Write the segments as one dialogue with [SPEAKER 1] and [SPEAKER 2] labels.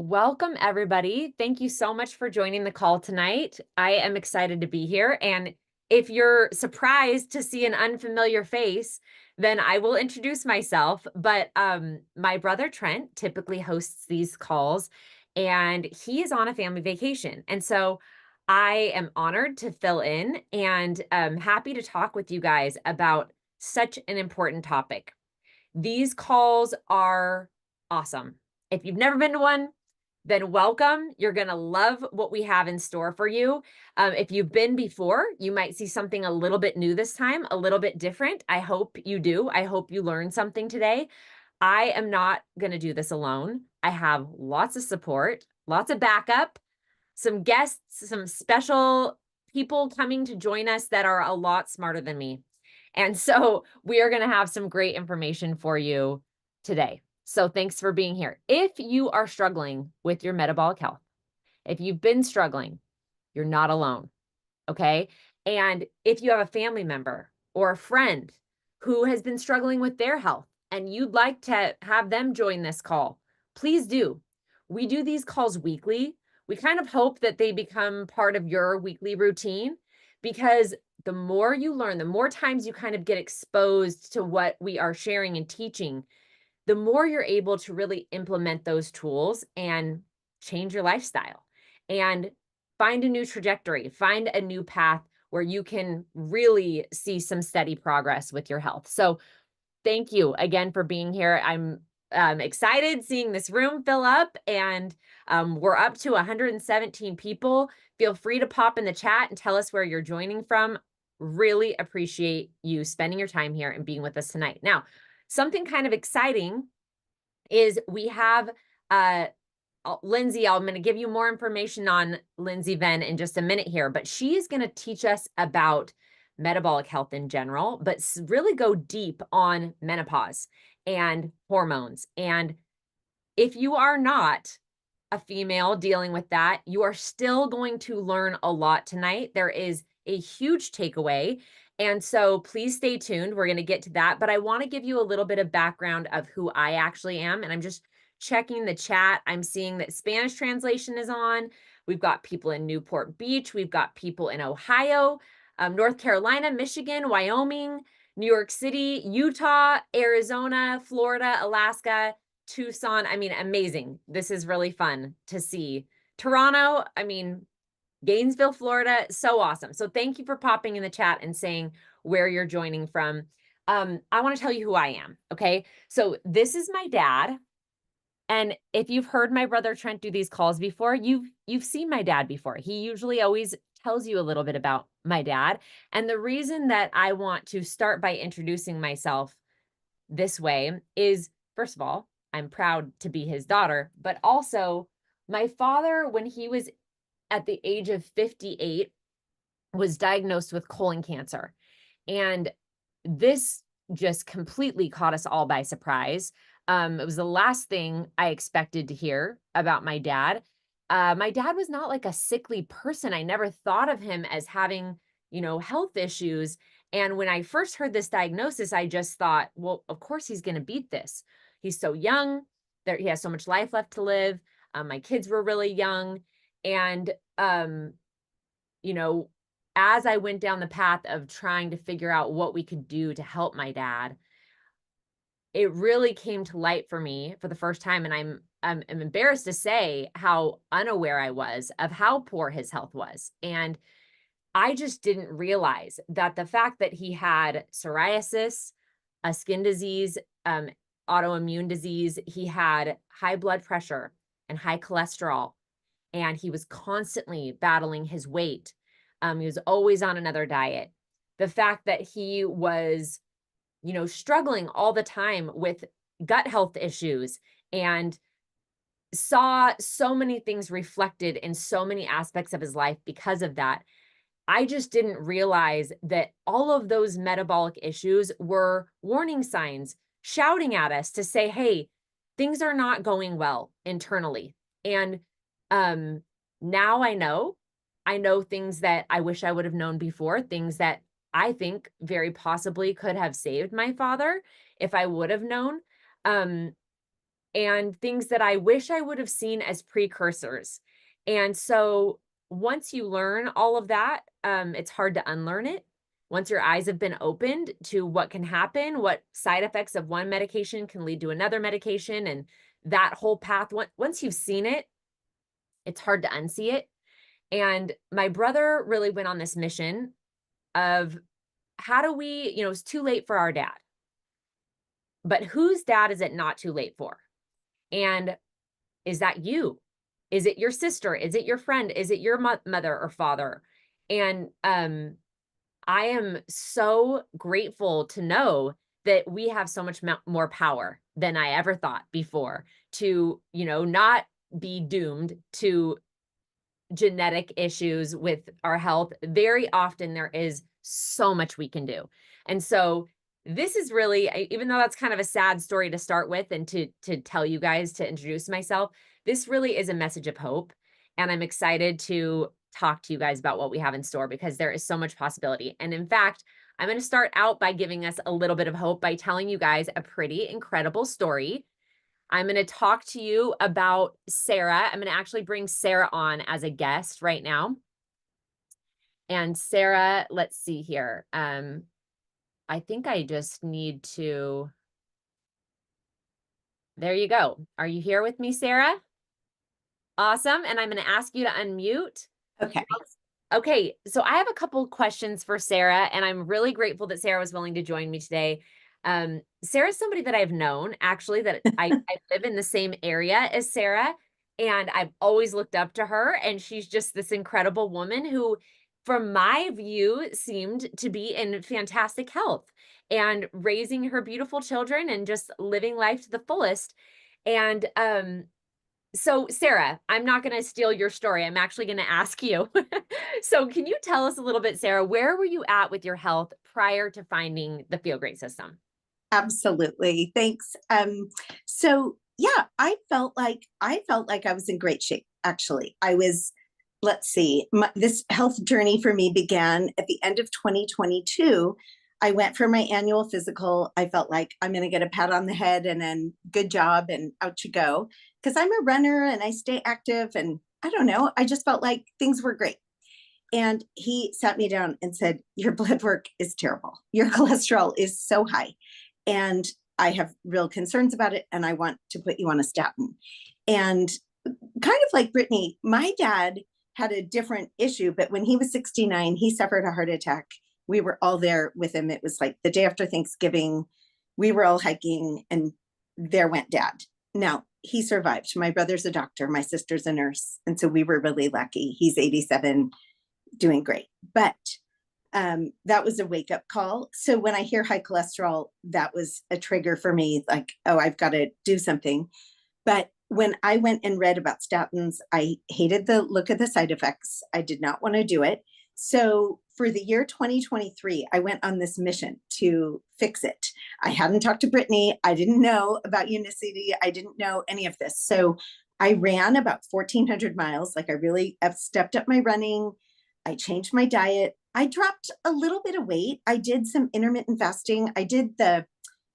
[SPEAKER 1] Welcome, everybody. Thank you so much for joining the call tonight. I am excited to be here. And if you're surprised to see an unfamiliar face, then I will introduce myself. But my brother Trent typically hosts these calls, and he is on a family vacation. And so I am honored to fill in and happy to talk with you guys about such an important topic. These calls are awesome. If you've never been to one, then welcome. You're going to love what we have in store for you. If you've been before, you might see something a little bit new this time, a little bit different. I hope you do. I hope you learn something today. I am not going to do this alone. I have lots of support, lots of backup, some guests, some special people coming to join us that are a lot smarter than me. And so we are going to have some great information for you today. So thanks for being here. If you are struggling with your metabolic health, if you've been struggling, you're not alone. Okay. And if you have a family member or a friend who has been struggling with their health and you'd like to have them join this call, please do. We do these calls weekly. We kind of hope that they become part of your weekly routine because the more you learn, the more times you kind of get exposed to what we are sharing and teaching, the more you're able to really implement those tools and change your lifestyle and find a new trajectory, find a new path where you can really see some steady progress with your health. So thank you again for being here. I'm excited seeing this room fill up, and we're up to 117 people. Feel free to pop in the chat and tell us where you're joining from. Really appreciate you spending your time here and being with us tonight. Now, something kind of exciting is we have Lindsay. I'm going to give you more information on Lindsay Venn in just a minute here, but she is going to teach us about metabolic health in general, but really go deep on menopause and hormones. And if you are not a female dealing with that, you are still going to learn a lot tonight. There is a huge takeaway. And so please stay tuned. We're going to get to that. But I want to give you a little bit of background of who I actually am. And I'm just checking the chat. I'm seeing that Spanish translation is on. We've got people in Newport Beach. We've got people in Ohio, North Carolina, Michigan, Wyoming, New York City, Utah, Arizona, Florida, Alaska, Tucson. I mean, amazing. This is really fun to see. Toronto, I mean, Gainesville, Florida, so awesome. So thank you for popping in the chat and saying where you're joining from. I want to tell you who I am. Okay. So this is my dad. And if you've heard my brother Trent do these calls before, you've seen my dad before. He usually always tells you a little bit about my dad. And the reason that I want to start by introducing myself this way is, first of all, I'm proud to be his daughter, but also my father, when he was at the age of 58, was diagnosed with colon cancer. And this just completely caught us all by surprise. It was the last thing I expected to hear about my dad. My dad was not like a sickly person. I never thought of him as having, health issues. And when I first heard this diagnosis, I just thought, well, of course he's going to beat this. He's so young. He has so much life left to live. My kids were really young. And, you know, as I went down the path of trying to figure out what we could do to help my dad, it really came to light for me for the first time. And I'm embarrassed to say how unaware I was of how poor his health was. And I just didn't realize that the fact that he had psoriasis, a skin disease, autoimmune disease, he had high blood pressure and high cholesterol, and he was constantly battling his weight. He was always on another diet. The fact that he was, struggling all the time with gut health issues and saw so many things reflected in so many aspects of his life because of that. I just didn't realize that all of those metabolic issues were warning signs shouting at us to say, hey, things are not going well internally. And now I know things that I wish I would have known before, things that I think very possibly could have saved my father if I would have known. and things that I wish I would have seen as precursors. And so once you learn all of that, it's hard to unlearn it. Once your eyes have been opened to what can happen, what side effects of one medication can lead to another medication, and that whole path, once you've seen it, it's hard to unsee it. And my brother really went on this mission of how do we, it's too late for our dad, but whose dad is it not too late for? And is that you? Is it your sister? Is it your friend? Is it your mother or father? And I am so grateful to know that we have so much more power than I ever thought before to, not be doomed to genetic issues with our health. Very often there is so much we can do. And so this is really, even though that's kind of a sad story to start with and to tell you guys, to introduce myself, this really is a message of hope. And I'm excited to talk to you guys about what we have in store because there is so much possibility. And in fact, I'm going to start out by giving us a little bit of hope by telling you guys a pretty incredible story. I'm going to talk to you about Sarah. I'm going to actually bring Sarah on as a guest right now. And Sarah, let's see here. I think I just need to, there you go. Are you here with me, Sarah? Awesome. And I'm going to ask you to unmute.
[SPEAKER 2] Okay.
[SPEAKER 1] Okay. So I have a couple questions for Sarah, and I'm really grateful that Sarah was willing to join me today. Sarah's somebody that I've known, actually, that I live in the same area as Sarah, and I've always looked up to her. And she's just this incredible woman who, from my view, seemed to be in fantastic health and raising her beautiful children and just living life to the fullest. And so Sarah, I'm not going to steal your story. I'm actually going to ask you. So can you tell us a little bit, Sarah, where were you at with your health prior to finding the Feel Great system?
[SPEAKER 2] Absolutely. Thanks. So yeah, I felt like I was in great shape. Actually, I was, let's see, this health journey for me began at the end of 2022. I went for my annual physical. I felt like I'm going to get a pat on the head and then good job and out you go. Because I'm a runner and I stay active and I don't know, I just felt like things were great. And he sat me down and said, your blood work is terrible. Your cholesterol is so high. And I have real concerns about it. And I want to put you on a statin. And kind of like Brittany, my dad had a different issue, but when he was 69, he suffered a heart attack. We were all there with him. It was like the day after Thanksgiving, we were all hiking and there went dad. Now, he survived. My brother's a doctor. My sister's a nurse. And so we were really lucky. He's 87, doing great. But that was a wake-up call. So when I hear high cholesterol, that was a trigger for me, like, oh, I've got to do something. But when I went and read about statins, I hated the look of the side effects. I did not want to do it. So for the year 2023, I went on this mission to fix it. I hadn't talked to Brittany. I didn't know about Unicity. I didn't know any of this. So I ran about 1,400 miles. Like I really stepped up my running. I changed my diet. I dropped a little bit of weight. I did some intermittent fasting. I did the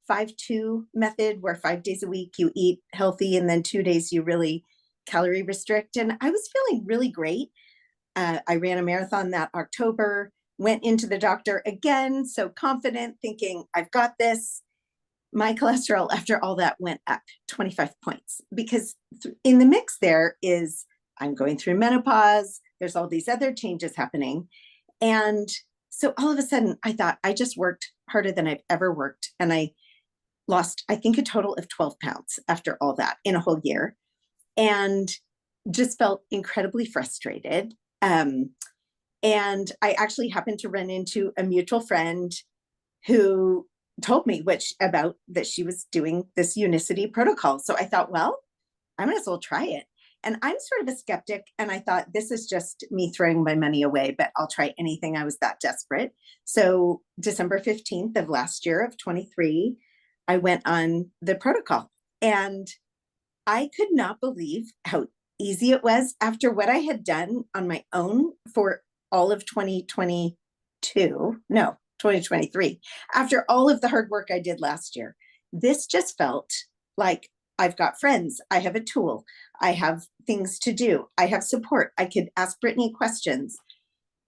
[SPEAKER 2] 5-2 method where 5 days a week you eat healthy and then 2 days you really calorie restrict. And I was feeling really great. I ran a marathon that October, went into the doctor again, so confident, thinking I've got this. My cholesterol after all that went up 25 points because in the mix there is I'm going through menopause. There's all these other changes happening. And so all of a sudden I thought I just worked harder than I've ever worked. And I lost, I think, a total of 12 pounds after all that in a whole year and just felt incredibly frustrated. And I actually happened to run into a mutual friend who told me about that she was doing this Unicity protocol. So I thought, well, I might as well try it. And I'm sort of a skeptic. And I thought, this is just me throwing my money away, but I'll try anything. I was that desperate. So December 15th of last year of 23, I went on the protocol and I could not believe how easy it was after what I had done on my own for all of 2023, after all of the hard work I did last year. This just felt like I've got friends. I have a tool. I have things to do. I have support. I could ask Brittany questions.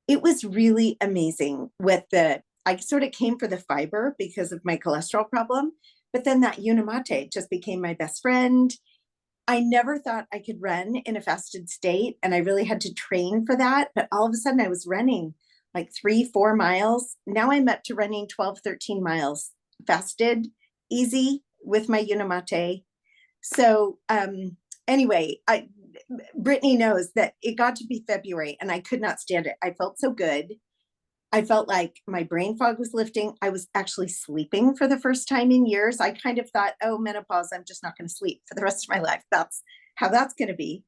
[SPEAKER 2] It was really amazing with I sort of came for the fiber because of my cholesterol problem, but then that Unimate just became my best friend. I never thought I could run in a fasted state, and I really had to train for that. But all of a sudden, I was running like 3, 4 miles. Now I'm up to running 12, 13 miles fasted, easy with my Unimate. So, anyway, Brittany knows that it got to be February and I could not stand it. I felt so good. I felt like my brain fog was lifting. I was actually sleeping for the first time in years. I kind of thought, oh, menopause, I'm just not going to sleep for the rest of my life. That's how that's going to be.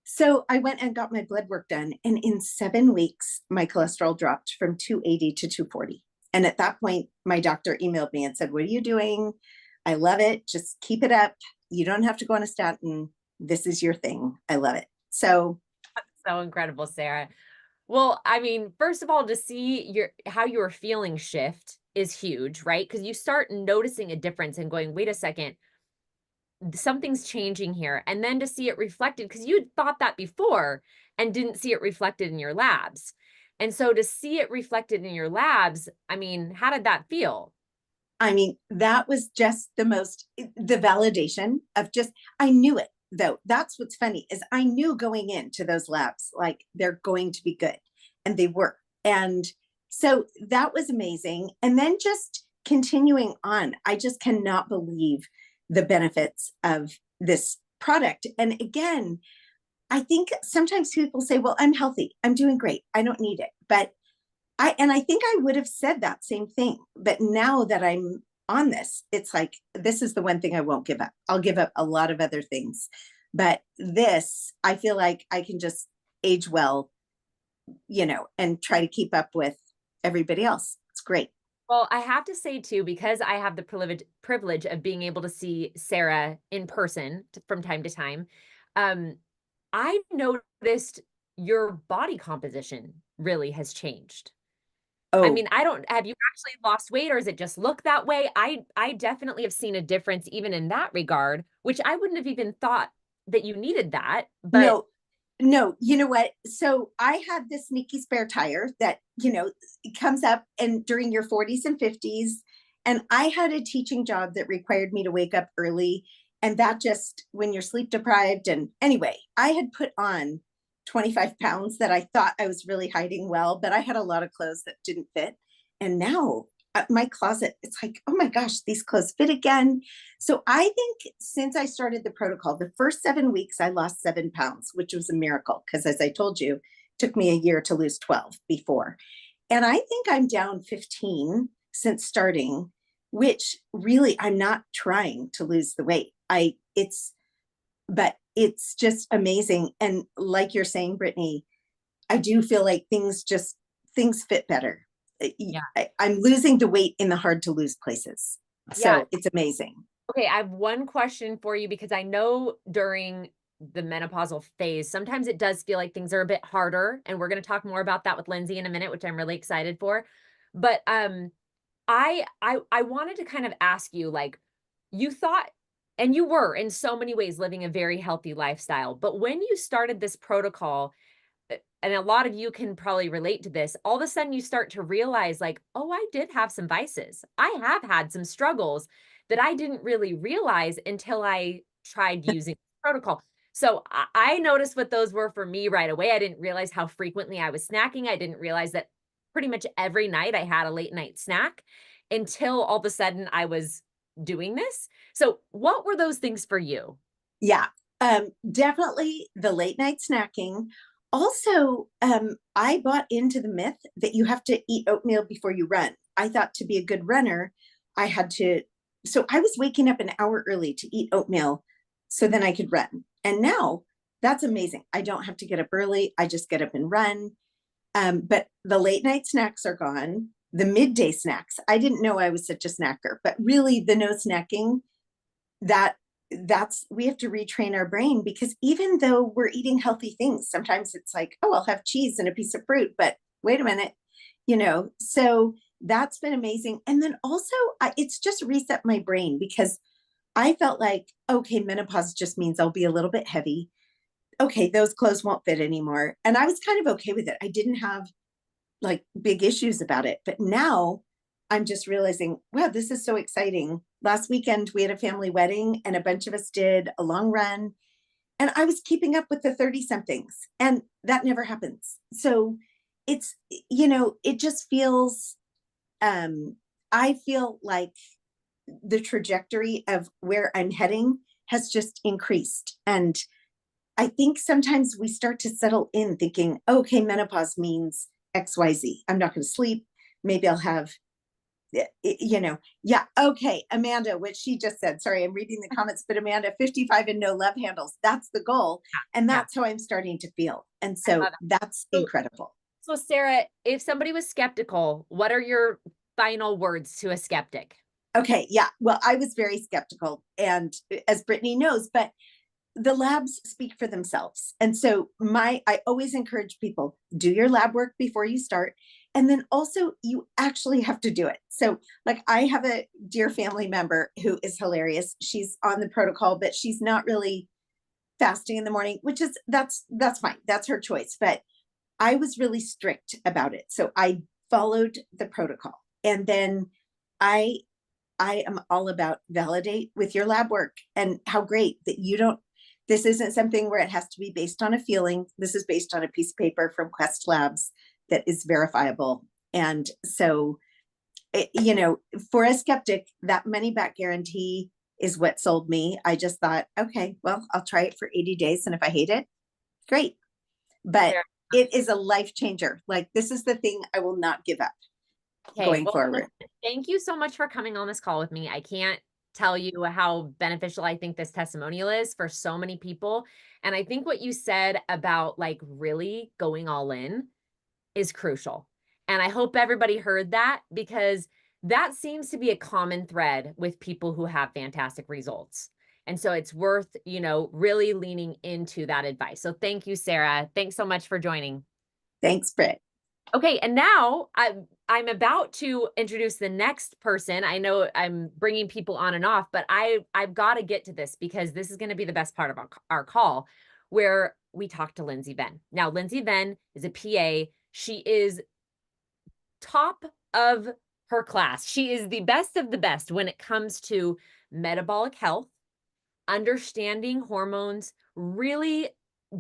[SPEAKER 2] So I went and got my blood work done. And in 7 weeks, my cholesterol dropped from 280 to 240. And at that point, my doctor emailed me and said, what are you doing? I love it. Just keep it up. You don't have to go on a statin. This is your thing. I love it. So
[SPEAKER 1] So incredible, Sarah. Well, I mean, first of all, to see how you were feeling shift is huge, right? Because you start noticing a difference and going, wait a second, something's changing here. And then to see it reflected, because you'd thought that before and didn't see it reflected in your labs. And so to see it reflected in your labs, I mean, how did that feel?
[SPEAKER 2] I mean, that was just the validation of just, I knew it though. That's what's funny is I knew going into those labs, like they're going to be good, and they were. And so that was amazing. And then just continuing on, I just cannot believe the benefits of this product. And again, I think sometimes people say, well, I'm healthy, I'm doing great, I don't need it. But I think I would have said that same thing. But now that I'm on this, it's like, this is the one thing I won't give up. I'll give up a lot of other things. But this, I feel like I can just age well, and try to keep up with everybody else. It's great.
[SPEAKER 1] Well, I have to say too, because I have the privilege of being able to see Sarah in person from time to time, um, I noticed your body composition really has changed. I
[SPEAKER 2] Oh,
[SPEAKER 1] mean, I don't have you actually lost weight or does it just look that way? I definitely have seen a difference even in that regard, which I wouldn't have even thought that you needed that, but
[SPEAKER 2] no, no, you know what? So I had this sneaky spare tire that, it comes up and during your 40s and 50s. And I had a teaching job that required me to wake up early. And that just, when you're sleep deprived. And anyway, I had put on 25 pounds that I thought I was really hiding well, but I had a lot of clothes that didn't fit. And now my closet, it's like, oh my gosh, these clothes fit again. So I think since I started the protocol, the first 7 weeks, I lost 7 pounds, which was a miracle. Because as I told you, it took me a year to lose 12 before. And I think I'm down 15 since starting, which really I'm not trying to lose the weight. But it's just amazing. And like you're saying, Brittany, I do feel like things fit better.
[SPEAKER 1] yeah.
[SPEAKER 2] I'm losing the weight in the hard to lose places.
[SPEAKER 1] Yeah.
[SPEAKER 2] So it's amazing.
[SPEAKER 1] Okay, I have one question for you because I know during the menopausal phase, sometimes it does feel like things are a bit harder, and we're going to talk more about that with Lindsay in a minute, which I'm really excited for. But I wanted to kind of ask you, like, you thought, and you were in so many ways living a very healthy lifestyle, but when you started this protocol, and a lot of you can probably relate to this, all of a sudden you start to realize, like, oh, I did have some vices. I have had some struggles that I didn't really realize until I tried using protocol. So I noticed what those were for me right away. I didn't realize how frequently I was snacking. I didn't realize that pretty much every night I had a late night snack until all of a sudden I was doing this. So what were those things for you?
[SPEAKER 2] Yeah, definitely the late night snacking. Also, I bought into the myth that you have to eat oatmeal before you run. I thought to be a good runner, I had to. So I was waking up an hour early to eat oatmeal so then I could run. And now that's amazing. I don't have to get up early. I just get up and run. But the late night snacks are gone. The midday snacks, I didn't know I was such a snacker, but really the no snacking, that that's we have to retrain our brain, because even though we're eating healthy things, sometimes it's like, oh, I'll have cheese and a piece of fruit, but wait a minute, so that's been amazing. And then also it's just reset my brain, because I felt like, okay, menopause just means I'll be a little bit heavy. Okay, those clothes won't fit anymore. And I was kind of okay with it. I didn't have like big issues about it. But now I'm just realizing, wow, this is so exciting. Last weekend, we had a family wedding and a bunch of us did a long run. And I was keeping up with the 30 somethings, and that never happens. So it's, it just feels, um, I feel like the trajectory of where I'm heading has just increased. And I think sometimes we start to settle in thinking, okay, menopause means XYZ. I'm not going to sleep. Maybe I'll have, yeah. Okay, Amanda, what she just said. Sorry, I'm reading the comments, but Amanda, 55 and no love handles. That's the goal. And
[SPEAKER 1] Yeah,
[SPEAKER 2] that's how I'm starting to feel. And
[SPEAKER 1] I
[SPEAKER 2] so
[SPEAKER 1] love it.
[SPEAKER 2] that's
[SPEAKER 1] So,
[SPEAKER 2] incredible.
[SPEAKER 1] so Sarah, if somebody was skeptical, what are your final words to a skeptic?
[SPEAKER 2] Okay, yeah. Well, I was very skeptical, and as Brittany knows, but the labs speak for themselves. And so I always encourage people, do your lab work before you start. And then also you actually have to do it. So like I have a dear family member who is hilarious. She's on the protocol, but she's not really fasting in the morning, which is that's fine. That's her choice. But I was really strict about it. So I followed the protocol. And then I I am all about validate with your lab work, and how great that you don't, this isn't something where it has to be based on a feeling. This is based on a piece of paper from Quest Labs that is verifiable. And so, for a skeptic, that money back guarantee is what sold me. I just thought, okay, well, I'll try it for 80 days. And if I hate it, great. But
[SPEAKER 1] Fair.
[SPEAKER 2] it is a life changer. Like, this is the thing I will not give up
[SPEAKER 1] Okay,
[SPEAKER 2] going
[SPEAKER 1] well,
[SPEAKER 2] forward.
[SPEAKER 1] listen, thank you so much for coming on this call with me. I can't tell you how beneficial I think this testimonial is for so many people. And I think what you said about like really going all in is crucial. And I hope everybody heard that, because that seems to be a common thread with people who have fantastic results. And so it's worth, really leaning into that advice. So thank you, Sarah. Thanks so much for joining.
[SPEAKER 2] Thanks, Britt.
[SPEAKER 1] Okay, and now I'm about to introduce the next person. I know I'm bringing people on and off, but I've got to get to this because this is going to be the best part of our call, where we talk to Lindsay Venn. Now, Lindsay Venn is a PA. She is top of her class. She is the best of the best when it comes to metabolic health, understanding hormones, really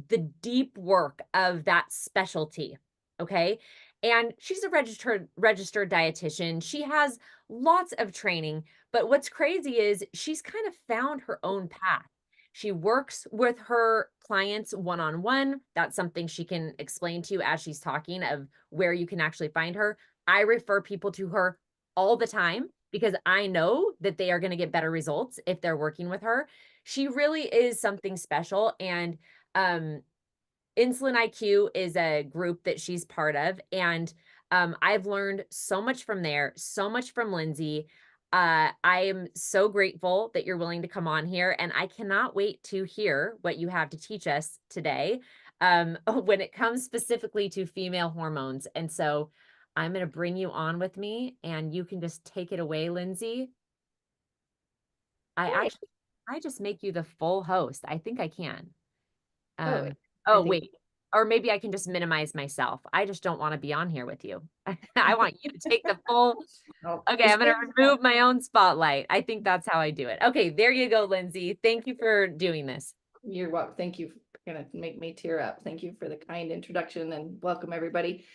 [SPEAKER 1] the deep work of that specialty. Okay. And she's a registered dietitian. She has lots of training, but what's crazy is she's kind of found her own path. She works with her clients one-on-one. That's something she can explain to you as she's talking of where you can actually find her. I refer people to her all the time because I know that they are going to get better results if they're working with her. She really is something special. And um, Insulin IQ is a group that she's part of. And I've learned so much from there, so much from Lindsay. I am so grateful that you're willing to come on here. And I cannot wait to hear what you have to teach us today when it comes specifically to female hormones. And so I'm going to bring you on with me and you can just take it away, Lindsay. I
[SPEAKER 3] Right.
[SPEAKER 1] actually I just make you the full host? I think I can.
[SPEAKER 3] Oh,
[SPEAKER 1] Um,
[SPEAKER 3] I
[SPEAKER 1] oh,
[SPEAKER 3] think
[SPEAKER 1] wait. Or maybe I can just minimize myself. I just don't want to be on here with you. I want you to take the full.
[SPEAKER 3] oh,
[SPEAKER 1] Okay,
[SPEAKER 3] just
[SPEAKER 1] I'm going to remove my own spotlight. I think that's how I do it. Okay, there you go, Lindsay. Thank you for doing this.
[SPEAKER 3] you're welcome. Thank you for gonna make me tear up. Thank you for the kind introduction and welcome everybody.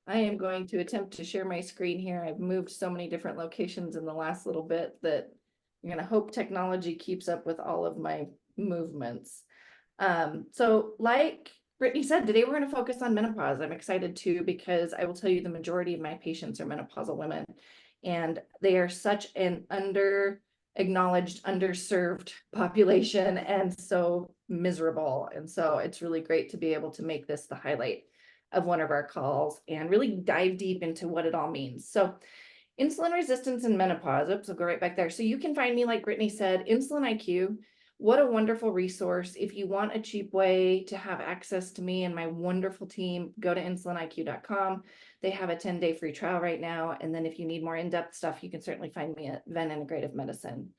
[SPEAKER 3] I am going to attempt to share my screen here. I've moved so many different locations in the last little bit that I'm gonna hope technology keeps up with all of my movements. So like Brittany said, today we're going to focus on menopause. I'm excited too, because I will tell you the majority of my patients are menopausal women, and they are such an acknowledged, underserved population and so miserable. And so it's really great to be able to make this the highlight of one of our calls and really dive deep into what it all means. So insulin resistance and menopause. Oops, I'll go right back there. So you can find me, like Brittany said, Insulin IQ. What a wonderful resource. If you want a cheap way to have access to me and my wonderful team, go to insuliniq.com. They have a 10-day free trial right now. And then if you need more in-depth stuff, you can certainly find me at Venn Integrative Medicine.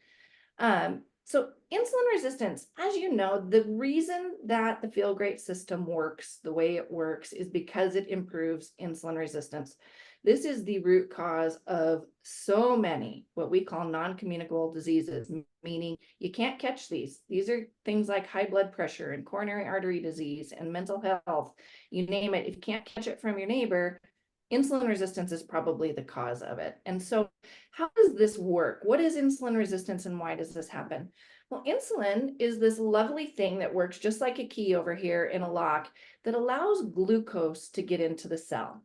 [SPEAKER 3] So insulin resistance, as you know, the reason that the Feel Great system works the way it works is because it improves insulin resistance. This is the root cause of so many what we call non-communicable diseases, meaning you can't catch these. These are things like high blood pressure and coronary artery disease and mental health. You name it, if you can't catch it from your neighbor, insulin resistance is probably the cause of it. And so how does this work? What is insulin resistance and why does this happen? Well, insulin is this lovely thing that works just like a key over here in a lock that allows glucose to get into the cell.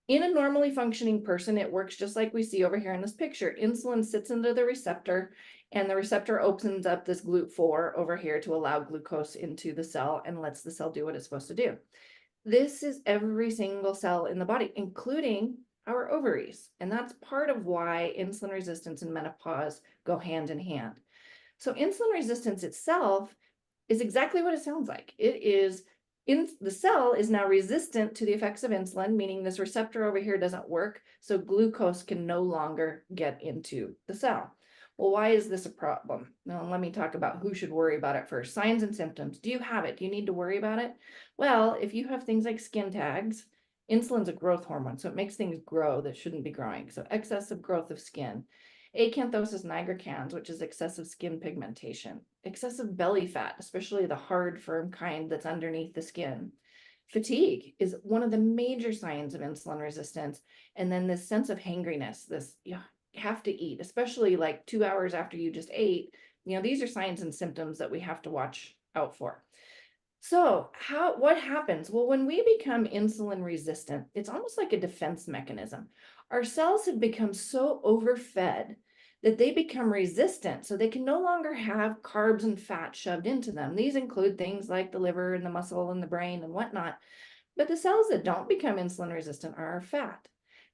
[SPEAKER 3] In a normally functioning person, it works just like we see over here in this picture. Insulin sits into the receptor and the receptor opens up this GLUT4 over here to allow glucose into the cell and lets the cell do what it's supposed to do. This is every single cell in the body, including our ovaries. And that's part of why insulin resistance and menopause go hand in hand. So insulin resistance itself is exactly what it sounds like. It is the cell is now resistant to the effects of insulin, meaning this receptor over here doesn't work. So glucose can no longer get into the cell. Well, why is this a problem? Now, let me talk about who should worry about it first. Signs and symptoms. Do you have it? Do you need to worry about it? Well, if you have things like skin tags, insulin's a growth hormone, so it makes things grow that shouldn't be growing. So excessive growth of skin. Acanthosis nigricans, which is excessive skin pigmentation. Excessive belly fat, especially the hard, firm kind that's underneath the skin. Fatigue is one of the major signs of insulin resistance. And then this sense of hangriness, this you have to eat, especially like 2 hours after you just ate. These are signs and symptoms that we have to watch out for. So what happens? Well, when we become insulin resistant, it's almost like a defense mechanism. Our cells have become so overfed that they become resistant. So they can no longer have carbs and fat shoved into them. These include things like the liver and the muscle and the brain and whatnot. But the cells that don't become insulin resistant are our fat.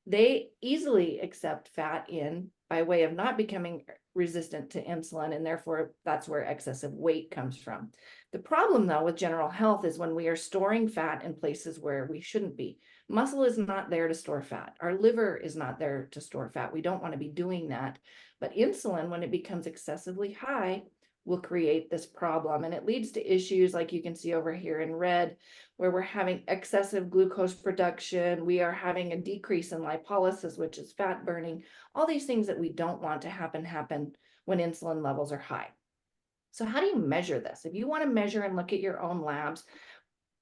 [SPEAKER 3] They easily accept fat in by way of not becoming resistant to insulin, and therefore that's where excessive weight comes from. The problem, though, with general health is when we are storing fat in places where we shouldn't be. Muscle is not there to store fat. Our liver is not there to store fat. We don't want to be doing that. But insulin, when it becomes excessively high, will create this problem. And it leads to issues like you can see over here in red, where we're having excessive glucose production. We are having a decrease in lipolysis, which is fat burning. All these things that we don't want to happen when insulin levels are high. So how do you measure this? If you want to measure and look at your own labs,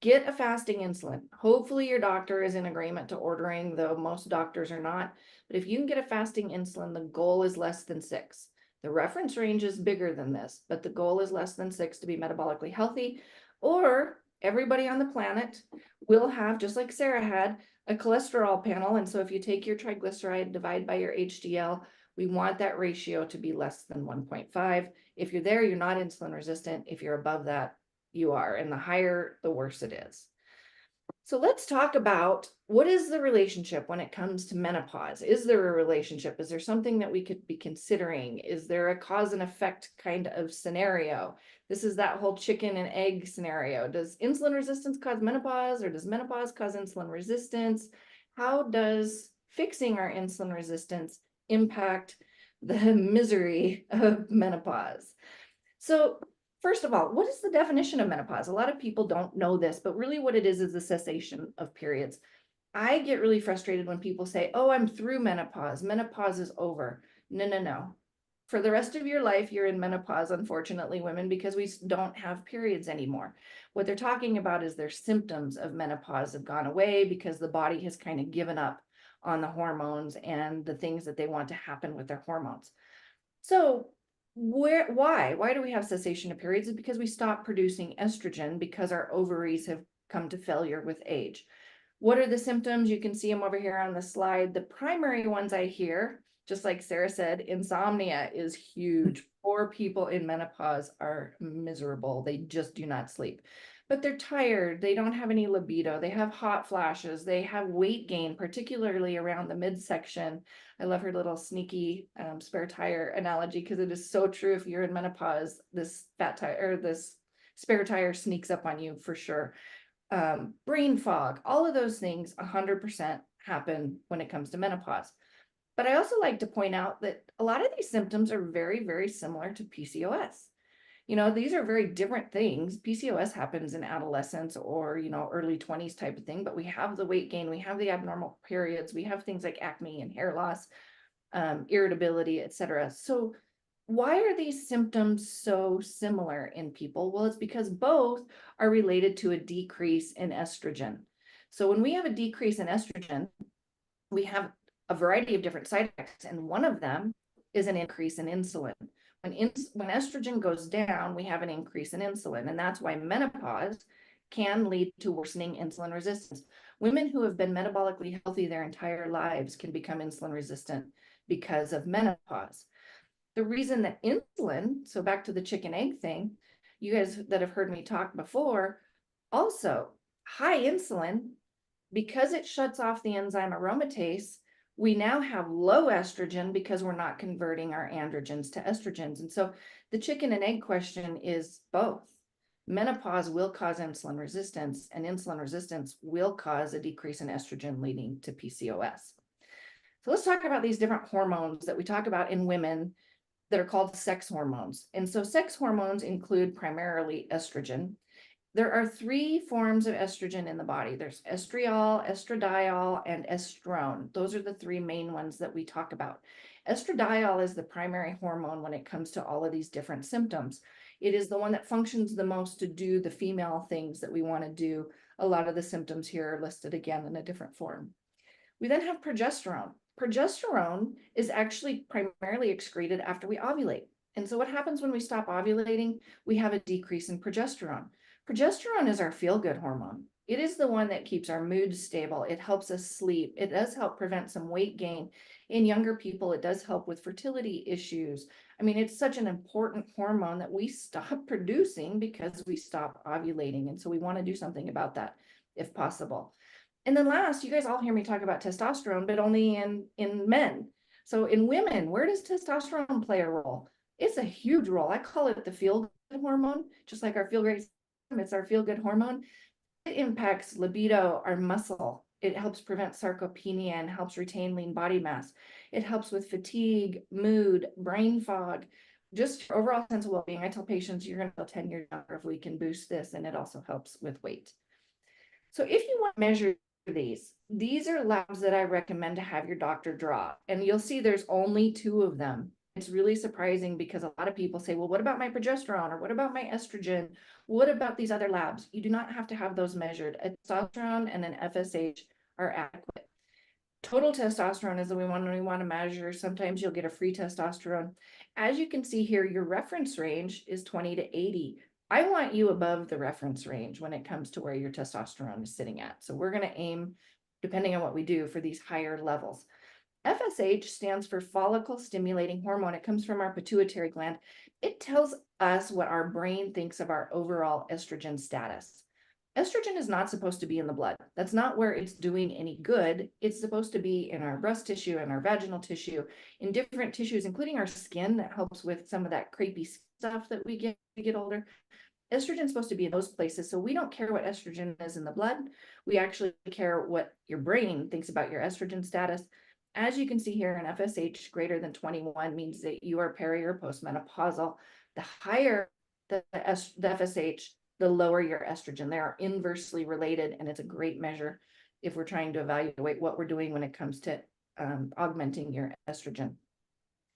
[SPEAKER 3] get a fasting insulin. Hopefully your doctor is in agreement to ordering, though most doctors are not. But if you can get a fasting insulin, the goal is less than 6. The reference range is bigger than this, but the goal is less than 6 to be metabolically healthy. Or everybody on the planet will have, just like Sarah had, a cholesterol panel. And so if you take your triglyceride, divide by your HDL, we want that ratio to be less than 1.5. If you're there, you're not insulin resistant. If you're above that, you are. And the higher, the worse it is. So let's talk about what is the relationship when it comes to menopause. Is there a relationship? Is there something that we could be considering? Is there a cause and effect kind of scenario? This is that whole chicken and egg scenario. Does insulin resistance cause menopause, or does menopause cause insulin resistance? How does fixing our insulin resistance impact the misery of menopause? So first of all, what is the definition of menopause? A lot of people don't know this, but really what it is the cessation of periods. I get really frustrated when people say, oh, I'm through menopause. Menopause is over. No, no, no. For the rest of your life, you're in menopause, unfortunately, women, because we don't have periods anymore. What they're talking about is their symptoms of menopause have gone away because the body has kind of given up on the hormones and the things that they want to happen with their hormones. So why do we have cessation of periods? Is because we stop producing estrogen because our ovaries have come to failure with age. What are the symptoms? You can see them over here on the slide. The primary ones I hear, just like Sarah said, insomnia is huge. Poor people in menopause are miserable. They just do not sleep. But they're tired. They don't have any libido. They have hot flashes. They have weight gain, particularly around the midsection. I love her little sneaky spare tire analogy because it is so true. If you're in menopause, this fat tire or this spare tire sneaks up on you for sure. Brain fog, all of those things 100% happen when it comes to menopause. But I also like to point out that a lot of these symptoms are very, very similar to PCOS. You know, these are very different things. PCOS happens in adolescence or, you know, early 20s type of thing, but we have the weight gain, we have the abnormal periods, we have things like acne and hair loss, irritability, etc. So why are these symptoms so similar in people? Well, it's because both are related to a decrease in estrogen. So when we have a decrease in estrogen, we have a variety of different side effects, and one of them is an increase in insulin. When estrogen goes down, we have an increase in insulin, and that's why menopause can lead to worsening insulin resistance. Women who have been metabolically healthy their entire lives can become insulin resistant because of menopause. The reason that insulin, so back to the chicken egg thing, you guys that have heard me talk before, also high insulin, because it shuts off the enzyme aromatase, we now have low estrogen because we're not converting our androgens to estrogens. And so the chicken and egg question is both. Menopause will cause insulin resistance, and insulin resistance will cause a decrease in estrogen leading to PCOS. So let's talk about these different hormones that we talk about in women that are called sex hormones. And so sex hormones include primarily estrogen. There are three forms of estrogen in the body. There's estriol, estradiol, and estrone. Those are the three main ones that we talk about. Estradiol is the primary hormone when it comes to all of these different symptoms. It is the one that functions the most to do the female things that we want to do. A lot of the symptoms here are listed again in a different form. We then have progesterone. Progesterone is actually primarily excreted after we ovulate. And so what happens when we stop ovulating? We have a decrease in progesterone. Progesterone is our feel-good hormone. It is the one that keeps our mood stable. It helps us sleep. It does help prevent some weight gain. In younger people, it does help with fertility issues. I mean, it's such an important hormone that we stop producing because we stop ovulating. And so we want to do something about that if possible. And then last, you guys all hear me talk about testosterone, but only in men. So in women, where does testosterone play a role? It's a huge role. I call it the feel-good hormone, just like our feel-great system. It's our feel-good hormone. It impacts libido, our muscle. It helps prevent sarcopenia and helps retain lean body mass. It helps with fatigue, mood, brain fog, just overall sense of well-being. I tell patients you're going to feel 10 years younger if we can boost this, and it also helps with weight. So if you want to measure these are labs that I recommend to have your doctor draw. And you'll see there's only 2 of them. It's really surprising because a lot of people say, well, what about my progesterone? Or what about my estrogen? What about these other labs? You do not have to have those measured. A testosterone and an FSH are adequate. Total testosterone is the one we want to measure. Sometimes you'll get a free testosterone. As you can see here, your reference range is 20 to 80. I want you above the reference range when it comes to where your testosterone is sitting at. So we're going to aim, depending on what we do, for these higher levels. FSH stands for follicle stimulating hormone. It comes from our pituitary gland. It tells us what our brain thinks of our overall estrogen status. Estrogen is not supposed to be in the blood. That's not where it's doing any good. It's supposed to be in our breast tissue and our vaginal tissue, in different tissues, including our skin, that helps with some of that crepey stuff that we get older. Estrogen is supposed to be in those places. So we don't care what estrogen is in the blood. We actually care what your brain thinks about your estrogen status. As you can see here, an FSH greater than 21 means that you are peri or postmenopausal. The higher the FSH, the lower your estrogen. They are inversely related, and it's a great measure if we're trying to evaluate what we're doing when it comes to augmenting your estrogen.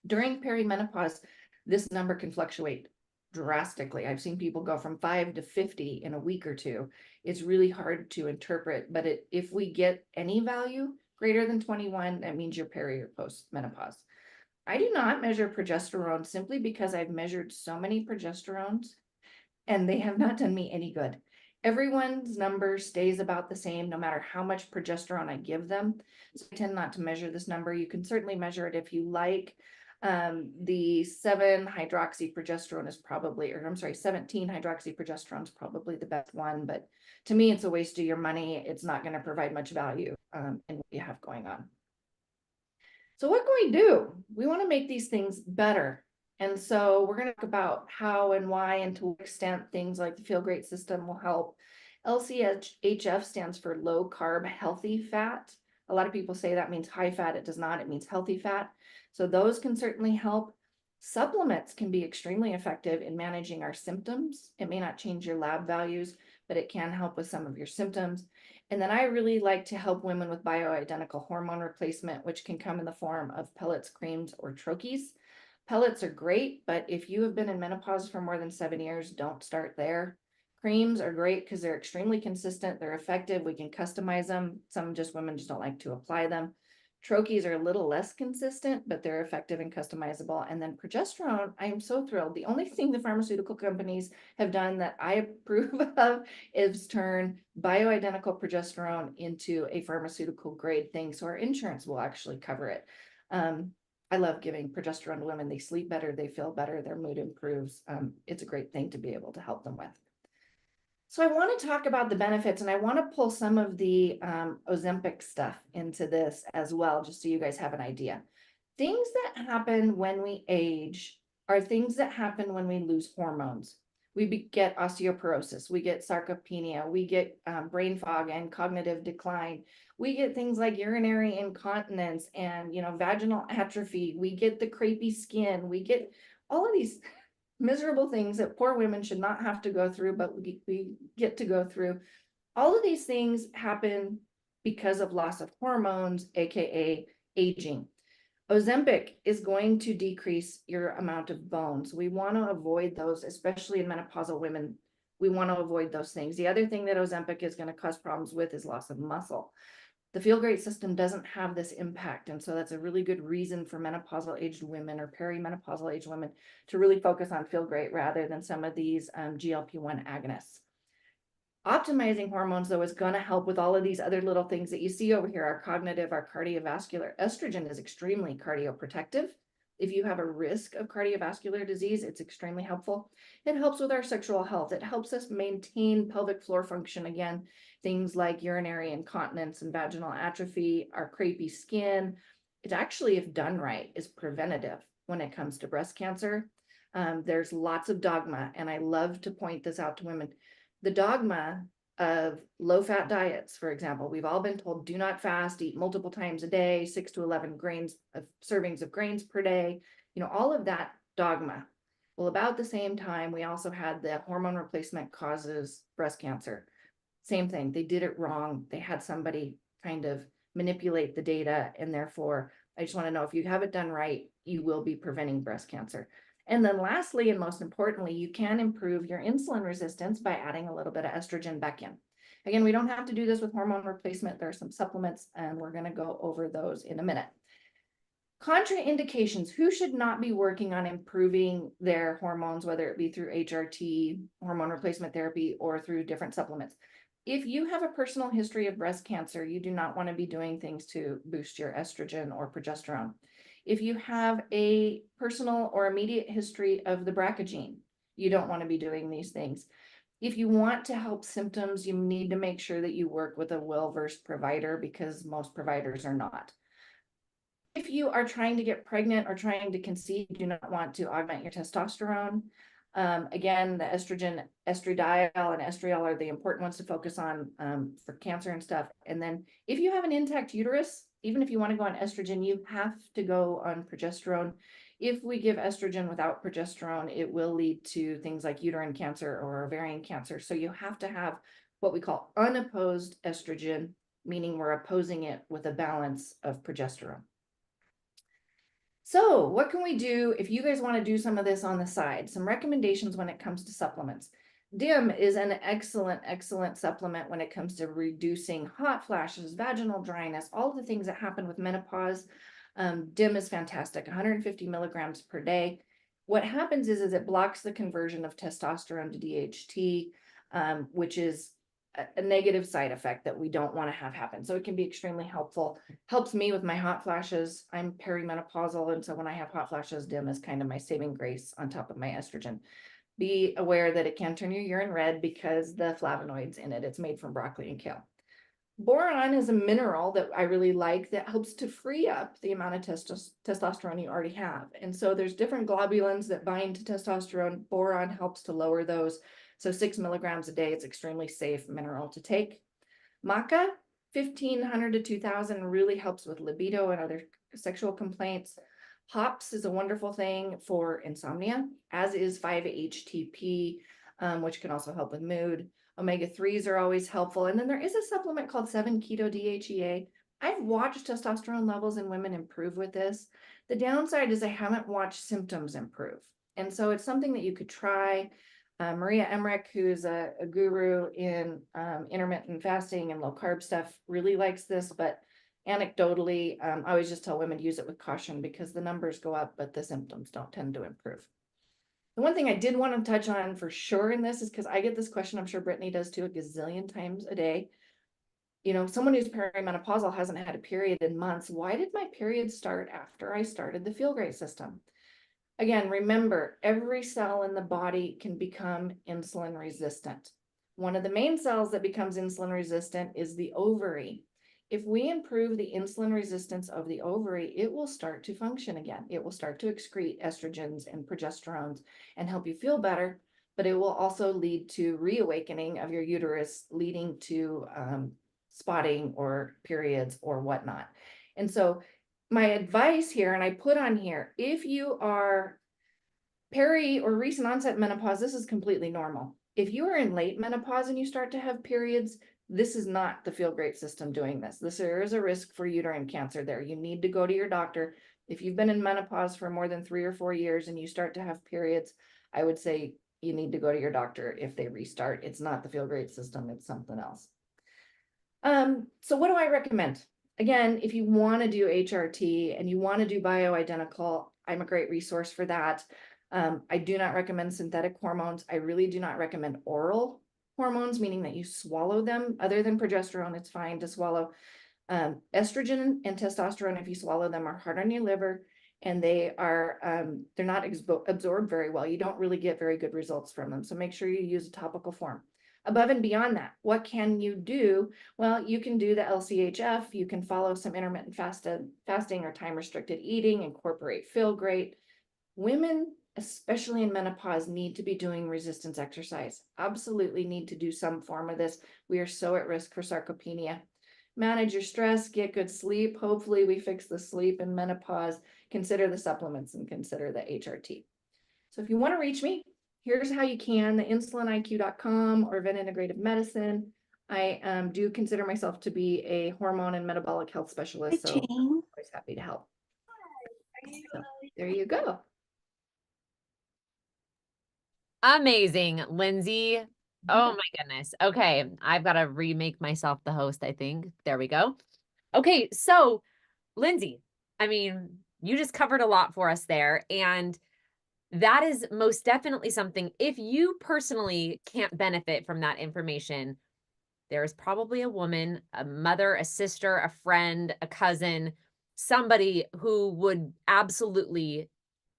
[SPEAKER 3] During perimenopause, this number can fluctuate drastically. I've seen people go from 5 to 50 in a week or two. It's really hard to interpret, but if we get any value greater than 21, that means you're peri or post-menopause. I do not measure progesterone simply because I've measured so many progesterones and they have not done me any good. Everyone's number stays about the same no matter how much progesterone I give them. So I tend not to measure this number. You can certainly measure it if you like. The 17-hydroxyprogesterone is probably, or I'm sorry, 17-hydroxyprogesterone is probably the best one, but to me, it's a waste of your money. It's not going to provide much value in what you have going on. So what can we do? We want to make these things better. And so we're going to talk about how and why and to what extent things like the Feel Great system will help. LCHF stands for low carb healthy fat. A lot of people say that means high fat. It does not. It means healthy fat. So those can certainly help. Supplements can be extremely effective in managing our symptoms. It may not change your lab values, but it can help with some of your symptoms. And then I really like to help women with bioidentical hormone replacement, which can come in the form of pellets, creams, or troches. Pellets are great, but if you have been in menopause for more than 7 years, don't start there. Creams are great because they're extremely consistent. They're effective. We can customize them. Some women just don't like to apply them. Troches are a little less consistent, but they're effective and customizable. And then progesterone, I am so thrilled. The only thing the pharmaceutical companies have done that I approve of is turn bioidentical progesterone into a pharmaceutical grade thing. So our insurance will actually cover it. I love giving progesterone to women. They sleep better, they feel better, their mood improves. It's a great thing to be able to help them with. So I want to talk about the benefits, and I want to pull some of the Ozempic stuff into this as well, just so you guys have an idea. Things that happen when we age are things that happen when we lose hormones. We get osteoporosis, we get sarcopenia, we get brain fog and cognitive decline. We get things like urinary incontinence and, vaginal atrophy. We get the crepey skin. We get all of these miserable things that poor women should not have to go through, but we get to go through. All of these things happen because of loss of hormones, aka aging. Ozempic is going to decrease your amount of bones. We want to avoid those, especially in menopausal women. We want to avoid those things. The other thing that Ozempic is going to cause problems with is loss of muscle. The Feel Great system doesn't have this impact. And so that's a really good reason for menopausal aged women or perimenopausal aged women to really focus on Feel Great rather than some of these GLP-1 agonists. Optimizing hormones, though, is going to help with all of these other little things that you see over here, our cognitive, our cardiovascular. Estrogen is extremely cardioprotective. If you have a risk of cardiovascular disease, it's extremely helpful. It helps with our sexual health. It helps us maintain pelvic floor function again, things like urinary incontinence and vaginal atrophy, our crepey skin. It actually, if done right, is preventative when it comes to breast cancer. There's lots of dogma, and I love to point this out to women. The dogma of low-fat diets, for example, we've all been told do not fast, eat multiple times a day, 6 to 11 servings of grains per day, all of that dogma. Well, about the same time, we also had the hormone replacement causes breast cancer. Same thing, they did it wrong. They had somebody kind of manipulate the data, and therefore, I just want to know if you have it done right, you will be preventing breast cancer. And then lastly, and most importantly, you can improve your insulin resistance by adding a little bit of estrogen back in. Again, we don't have to do this with hormone replacement. There are some supplements, and we're going to go over those in a minute. Contraindications: who should not be working on improving their hormones, whether it be through HRT, hormone replacement therapy, or through different supplements. If you have a personal history of breast cancer, you do not want to be doing things to boost your estrogen or progesterone. If you have a personal or immediate history of the BRCA gene, you don't want to be doing these things. If you want to help symptoms, you need to make sure that you work with a well-versed provider, because most providers are not. If you are trying to get pregnant or trying to conceive, you do not want to augment your testosterone. Again, the estrogen, estradiol and estriol are the important ones to focus on for cancer and stuff. And then if you have an intact uterus, even if you want to go on estrogen, you have to go on progesterone. If we give estrogen without progesterone, it will lead to things like uterine cancer or ovarian cancer. So you have to have what we call unopposed estrogen, meaning we're opposing it with a balance of progesterone. So what can we do if you guys want to do some of this on the side? Some recommendations when it comes to supplements. DIM is an excellent, excellent supplement when it comes to reducing hot flashes, vaginal dryness, all the things that happen with menopause. DIM is fantastic, 150 milligrams per day. What happens is it blocks the conversion of testosterone to DHT, which is a negative side effect that we don't want to have happen. So it can be extremely helpful. Helps me with my hot flashes. I'm perimenopausal, and so when I have hot flashes, DIM is kind of my saving grace on top of my estrogen. Be aware that it can turn your urine red because the flavonoids in it. It's made from broccoli and kale. Boron is a mineral that I really like that helps to free up the amount of testosterone you already have. And so there's different globulins that bind to testosterone. Boron helps to lower those. So 6 milligrams a day, it's extremely safe mineral to take. Maca 1,500 to 2,000 really helps with libido and other sexual complaints. Hops is a wonderful thing for insomnia, as is 5-HTP, which can also help with mood. Omega-3s are always helpful. And then there is a supplement called 7-keto-DHEA. I've watched testosterone levels in women improve with this. The downside is I haven't watched symptoms improve. And so it's something that you could try. Maria Emmerich, who's a guru in intermittent fasting and low carb stuff, really likes this, but anecdotally, I always just tell women to use it with caution because the numbers go up, but the symptoms don't tend to improve. The one thing I did want to touch on for sure in this is because I get this question, I'm sure Brittany does too, a gazillion times a day. You know, someone who's perimenopausal hasn't had a period in months. Why did my period start after I started the Feel Great system? Again, remember, every cell in the body can become insulin resistant. One of the main cells that becomes insulin resistant is the ovary. If we improve the insulin resistance of the ovary, it will start to function again. It will start to excrete estrogens and progesterones and help you feel better, but it will also lead to reawakening of your uterus, leading to spotting or periods or whatnot. And so my advice here, and I put on here, if you are peri or recent onset menopause, this is completely normal. If you are in late menopause and you start to have periods, this is not the Feel Great system doing this. There is a risk for uterine cancer there. You need to go to your doctor. If you've been in menopause for more than 3 or 4 years and you start to have periods, I would say you need to go to your doctor if they restart. It's not the Feel Great system, it's something else. So what do I recommend? Again, if you want to do HRT and you want to do bioidentical, I'm a great resource for that. I do not recommend synthetic hormones. I really do not recommend oral hormones, meaning that you swallow them. Other than progesterone, it's fine to swallow. Estrogen and testosterone, if you swallow them, are hard on your liver, and they're not absorbed very well. You don't really get very good results from them. So make sure you use a topical form. Above and beyond that, what can you do? Well, you can do the LCHF. You can follow some intermittent fasting or time restricted eating, incorporate Feel Great. Women, especially in menopause, need to be doing resistance exercise. Absolutely need to do some form of this. We are so at risk for sarcopenia. Manage your stress, get good sleep. Hopefully we fix the sleep in menopause. Consider the supplements and consider the HRT. So if you want to reach me, here's how you can, the insuliniq.com or Venn Integrative Medicine. I do consider myself to be a hormone and metabolic health specialist, so I'm always happy to help. So, there you go.
[SPEAKER 1] Amazing, Lindsay. Oh my goodness. Okay, I've got to remake myself the host, I think. There we go. Okay, so Lindsay, I mean, you just covered a lot for us there, and that is most definitely something. If you personally can't benefit from that information, there is probably a woman, a mother, a sister, a friend, a cousin, somebody who would absolutely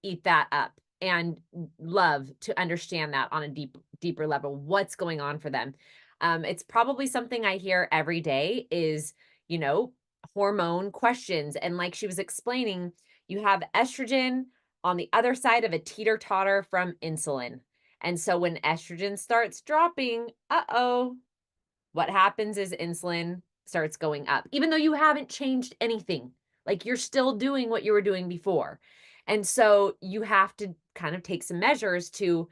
[SPEAKER 1] eat that up and love to understand that on a deeper level, what's going on for them. It's probably something I hear every day is, hormone questions. And like she was explaining, you have estrogen on the other side of a teeter-totter from insulin. And so when estrogen starts dropping, what happens is insulin starts going up, even though you haven't changed anything. Like you're still doing what you were doing before. And so you have to kind of take some measures to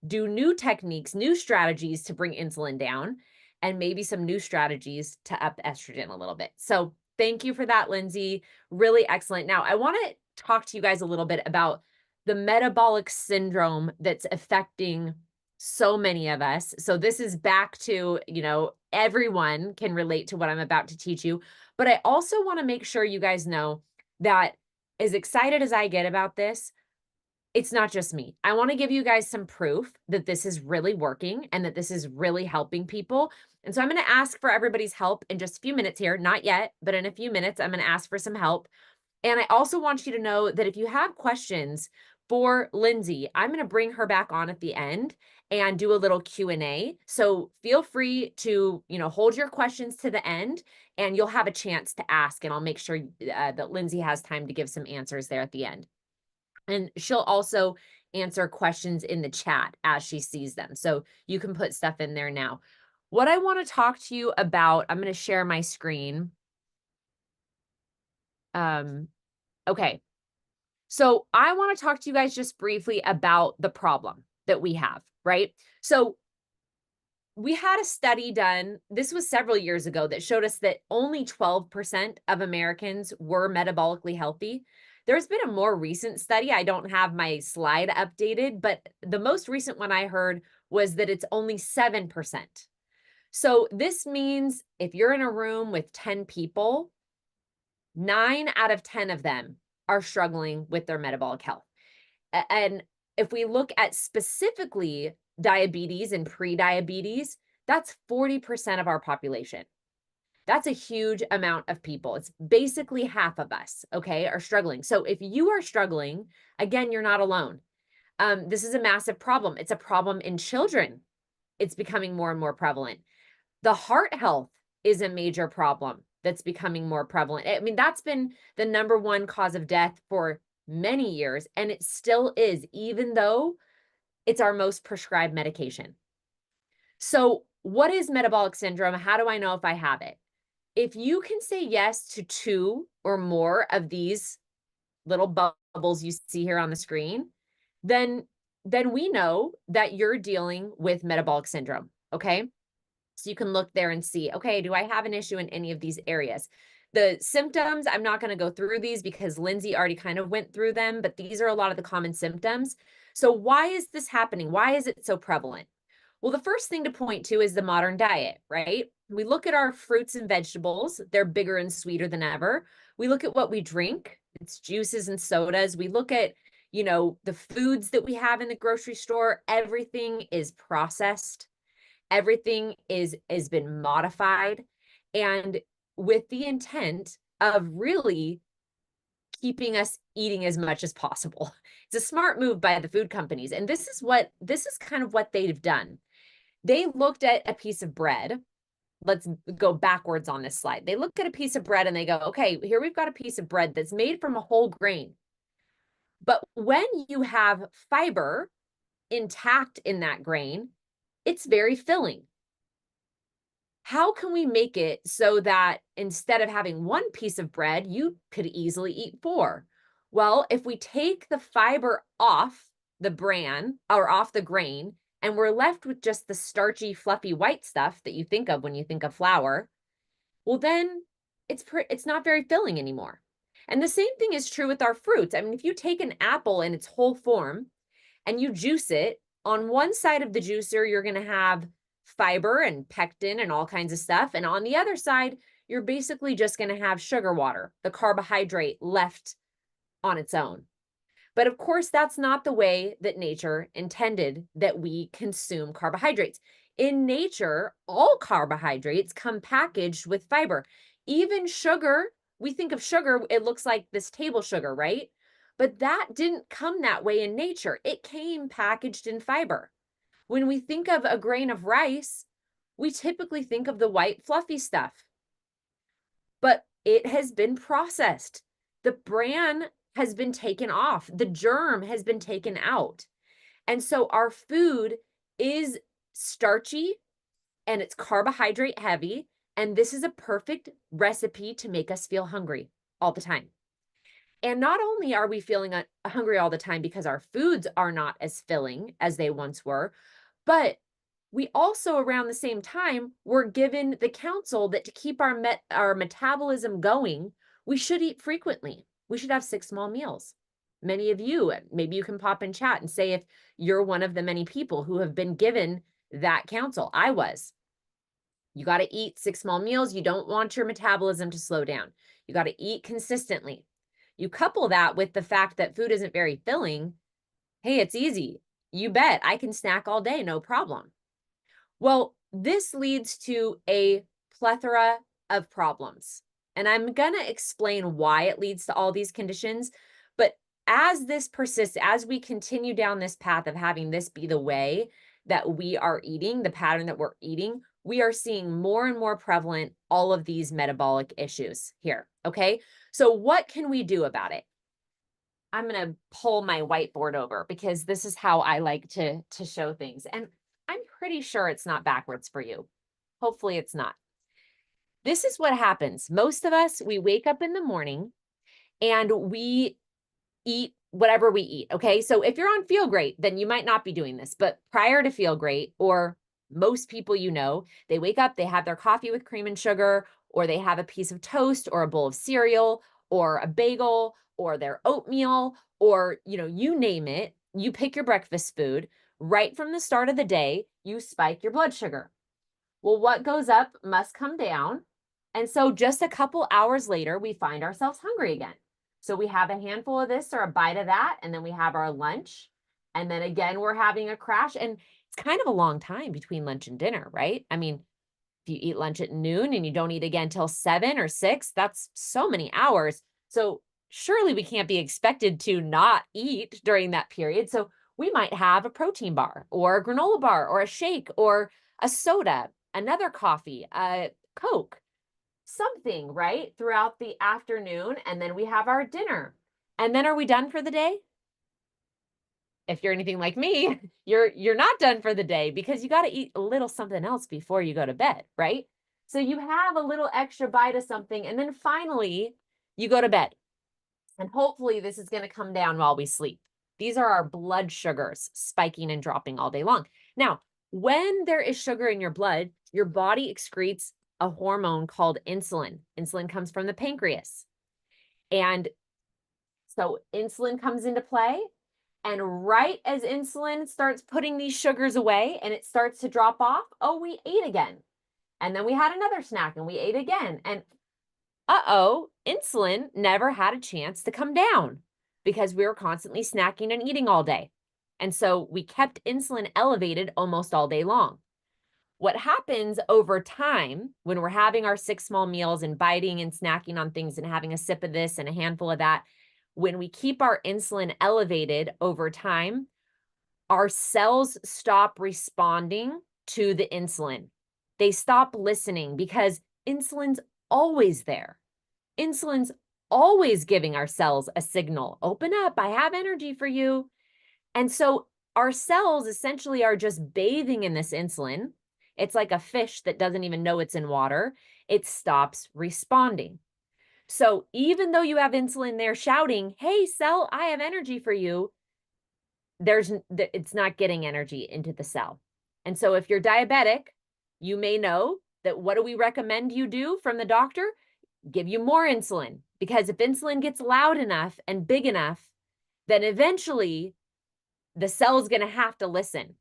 [SPEAKER 1] do new techniques, new strategies to bring insulin down, and maybe some new strategies to up estrogen a little bit. So thank you for that, Lindsay. Really excellent. Now, I want to talk to you guys a little bit about the metabolic syndrome that's affecting so many of us. So this is back to, everyone can relate to what I'm about to teach you. But I also want to make sure you guys know that as excited as I get about this, it's not just me. I want to give you guys some proof that this is really working and that this is really helping people. And so I'm going to ask for everybody's help in just a few minutes here. Not yet, but in a few minutes, I'm going to ask for some help. And I also want you to know that if you have questions for Lindsay, I'm going to bring her back on at the end and do a little Q&A. So feel free to, hold your questions to the end and you'll have a chance to ask. And I'll make sure that Lindsay has time to give some answers there at the end. And she'll also answer questions in the chat as she sees them. So you can put stuff in there now. what I want to talk to you about, I'm going to share my screen. Okay. So I want to talk to you guys just briefly about the problem that we have, right? So we had a study done, this was several years ago, that showed us that only 12% of Americans were metabolically healthy. There's been a more recent study. I don't have my slide updated, but the most recent one I heard was that it's only 7%. So this means if you're in a room with 10 people, 9 out of 10 of them are struggling with their metabolic health. And if we look at specifically diabetes and pre-diabetes, that's 40% of our population. That's a huge amount of people. It's basically half of us, okay, are struggling. So if you are struggling, again, you're not alone. This is a massive problem. It's a problem in children. It's becoming more and more prevalent. The heart health is a major problem that's becoming more prevalent. I mean, that's been the number one cause of death for many years, and it still is, even though it's our most prescribed medication. So, what is metabolic syndrome? How do I know if I have it? If you can say yes to 2 or more of these little bubbles you see here on the screen, then we know that you're dealing with metabolic syndrome, okay? So you can look there and see, okay, do I have an issue in any of these areas? The symptoms, I'm not going to go through these because Lindsay already kind of went through them, but these are a lot of the common symptoms. So why is this happening? Why is it so prevalent? Well, the first thing to point to is the modern diet, right? We look at our fruits and vegetables, they're bigger and sweeter than ever. We look at what we drink, it's juices and sodas. We look at, the foods that we have in the grocery store, everything is processed. Everything is been modified, and with the intent of really keeping us eating as much as possible. It's a smart move by the food companies, and this is kind of what they've done. They looked at a piece of bread. Let's go backwards on this slide. They look at a piece of bread and they go, okay, here we've got a piece of bread that's made from a whole grain. But when you have fiber intact in that grain, it's very filling. How can we make it so that instead of having one piece of bread, you could easily eat 4? Well, if we take the fiber off the bran or off the grain, and we're left with just the starchy, fluffy white stuff that you think of when you think of flour, well, then it's not very filling anymore. And the same thing is true with our fruits. I mean, if you take an apple in its whole form and you juice it, on one side of the juicer, you're going to have fiber and pectin and all kinds of stuff. And on the other side, you're basically just going to have sugar water, the carbohydrate left on its own. But of course, that's not the way that nature intended that we consume carbohydrates. In nature, all carbohydrates come packaged with fiber. Even sugar, we think of sugar, it looks like this table sugar, right? But that didn't come that way in nature. It came packaged in fiber. When we think of a grain of rice, we typically think of the white fluffy stuff, but it has been processed. The bran has been taken off. The germ has been taken out. And so our food is starchy and it's carbohydrate heavy. And this is a perfect recipe to make us feel hungry all the time. And not only are we feeling hungry all the time because our foods are not as filling as they once were, but we also, around the same time, were given the counsel that to keep our metabolism going, we should eat frequently. We should have 6 small meals. Many of you, maybe you can pop in chat and say if you're one of the many people who have been given that counsel. I was. You got to eat 6 small meals. You don't want your metabolism to slow down. You got to eat consistently. You couple that with the fact that food isn't very filling. Hey, it's easy. You bet I can snack all day, no problem. Well, this leads to a plethora of problems. And I'm going to explain why it leads to all these conditions. But as this persists, as we continue down this path of having this be the way that we are eating, the pattern that we're eating, we are seeing more and more prevalent all of these metabolic issues here. Okay. So what can we do about it? I'm going to pull my whiteboard over because this is how I like to show things. And I'm pretty sure it's not backwards for you. Hopefully it's not. This is what happens. Most of us, we wake up in the morning and we eat whatever we eat. Okay. So if you're on Feel Great, then you might not be doing this, but prior to Feel Great, or most people, they wake up, they have their coffee with cream and sugar, or they have a piece of toast or a bowl of cereal or a bagel or their oatmeal, or, you name it, you pick your breakfast food. Right from the start of the day, you spike your blood sugar. Well, what goes up must come down. And so just a couple hours later, we find ourselves hungry again. So we have a handful of this or a bite of that, and then we have our lunch. And then again, we're having a crash. And it's kind of a long time between lunch and dinner, right? I mean, if you eat lunch at noon and you don't eat again till 7 or 6, that's so many hours. So surely we can't be expected to not eat during that period. So we might have a protein bar or a granola bar or a shake or a soda, another coffee, a Coke, something, right, throughout the afternoon. And then we have our dinner. And then are we done for the day? If you're anything like me, you're not done for the day, because you got to eat a little something else before you go to bed, right? So you have a little extra bite of something, and then finally you go to bed. And hopefully this is going to come down while we sleep. These are our blood sugars spiking and dropping all day long. Now, when there is sugar in your blood, your body excretes a hormone called insulin. Insulin comes from the pancreas. And so insulin comes into play. And right as insulin starts putting these sugars away and it starts to drop off, oh, we ate again. And then we had another snack and we ate again. And insulin never had a chance to come down because we were constantly snacking and eating all day. And so we kept insulin elevated almost all day long. What happens over time when we're having our 6 small meals and biting and snacking on things and having a sip of this and a handful of that, when we keep our insulin elevated over time, our cells stop responding to the insulin. They stop listening because insulin's always there. Insulin's always giving our cells a signal. Open up, I have energy for you. And so our cells essentially are just bathing in this insulin. It's like a fish that doesn't even know it's in water. It stops responding. So even though you have insulin there shouting, hey, cell, I have energy for you, it's not getting energy into the cell. And so if you're diabetic, you may know that what do we recommend you do from the doctor? Give you more insulin, because if insulin gets loud enough and big enough, then eventually the cell is going to have to listen.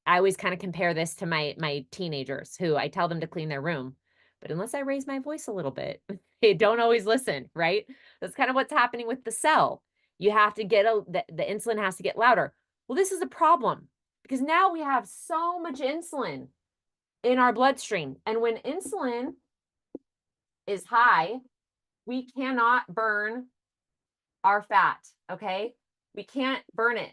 [SPEAKER 1] I always kind of compare this to my teenagers, who I tell them to clean their room, but unless I raise my voice a little bit, they don't always listen, right? That's kind of what's happening with the cell. You have to get the insulin has to get louder. Well, this is a problem because now we have so much insulin in our bloodstream. And when insulin is high, we cannot burn our fat, okay? We can't burn it.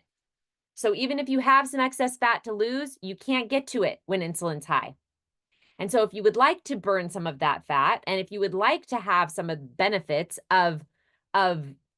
[SPEAKER 1] So even if you have some excess fat to lose, you can't get to it when insulin's high. And so if you would like to burn some of that fat, and if you would like to have some of the benefits of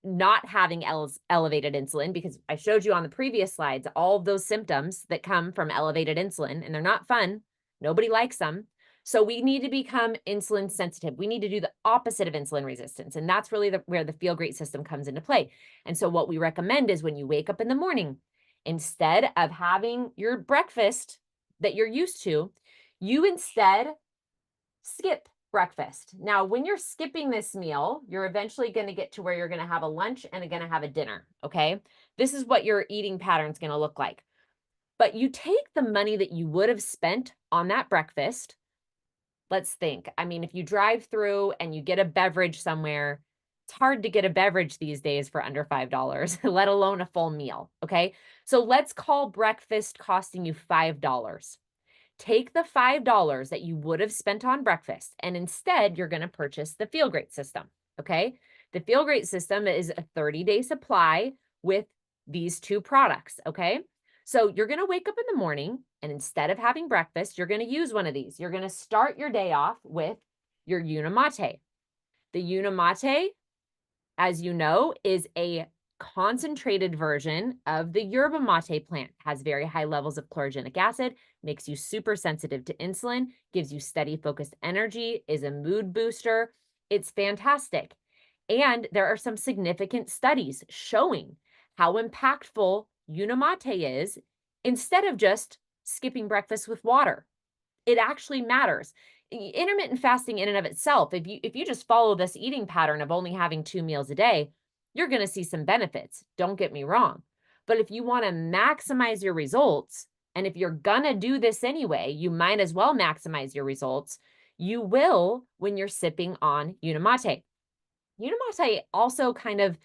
[SPEAKER 1] not having elevated insulin, because I showed you on the previous slides, all of those symptoms that come from elevated insulin, and they're not fun. Nobody likes them. So we need to become insulin sensitive. We need to do the opposite of insulin resistance. And that's really where the Feel Great system comes into play. And so what we recommend is when you wake up in the morning, instead of having your breakfast that you're used to, you instead skip breakfast. Now, when you're skipping this meal, you're eventually going to get to where you're going to have a lunch and going to have a dinner, okay? This is what your eating pattern is going to look like. But you take the money that you would have spent on that breakfast. Let's think. I mean, if you drive through and you get a beverage somewhere, it's hard to get a beverage these days for under $5, let alone a full meal, okay? So let's call breakfast costing you $5. Take the $5 that you would have spent on breakfast, and instead you're going to purchase the Feel Great system, okay? The Feel Great system is a 30-day supply with these 2 products, okay? So you're going to wake up in the morning, and instead of having breakfast, you're going to use one of these. You're going to start your day off with your Unimate. The Unimate, as you know, is a concentrated version of the yerba mate plant. Has very high levels of chlorogenic acid, makes you super sensitive to insulin, gives you steady, focused energy, is a mood booster. It's fantastic. And there are some significant studies showing how impactful Unimate is instead of just skipping breakfast with water. It actually matters. Intermittent fasting in and of itself, if you just follow this eating pattern of only having 2 meals a day, you're going to see some benefits. Don't get me wrong. But if you want to maximize your results, and if you're going to do this anyway, you might as well maximize your results. You will when you're sipping on Unimate. Unimate also kind of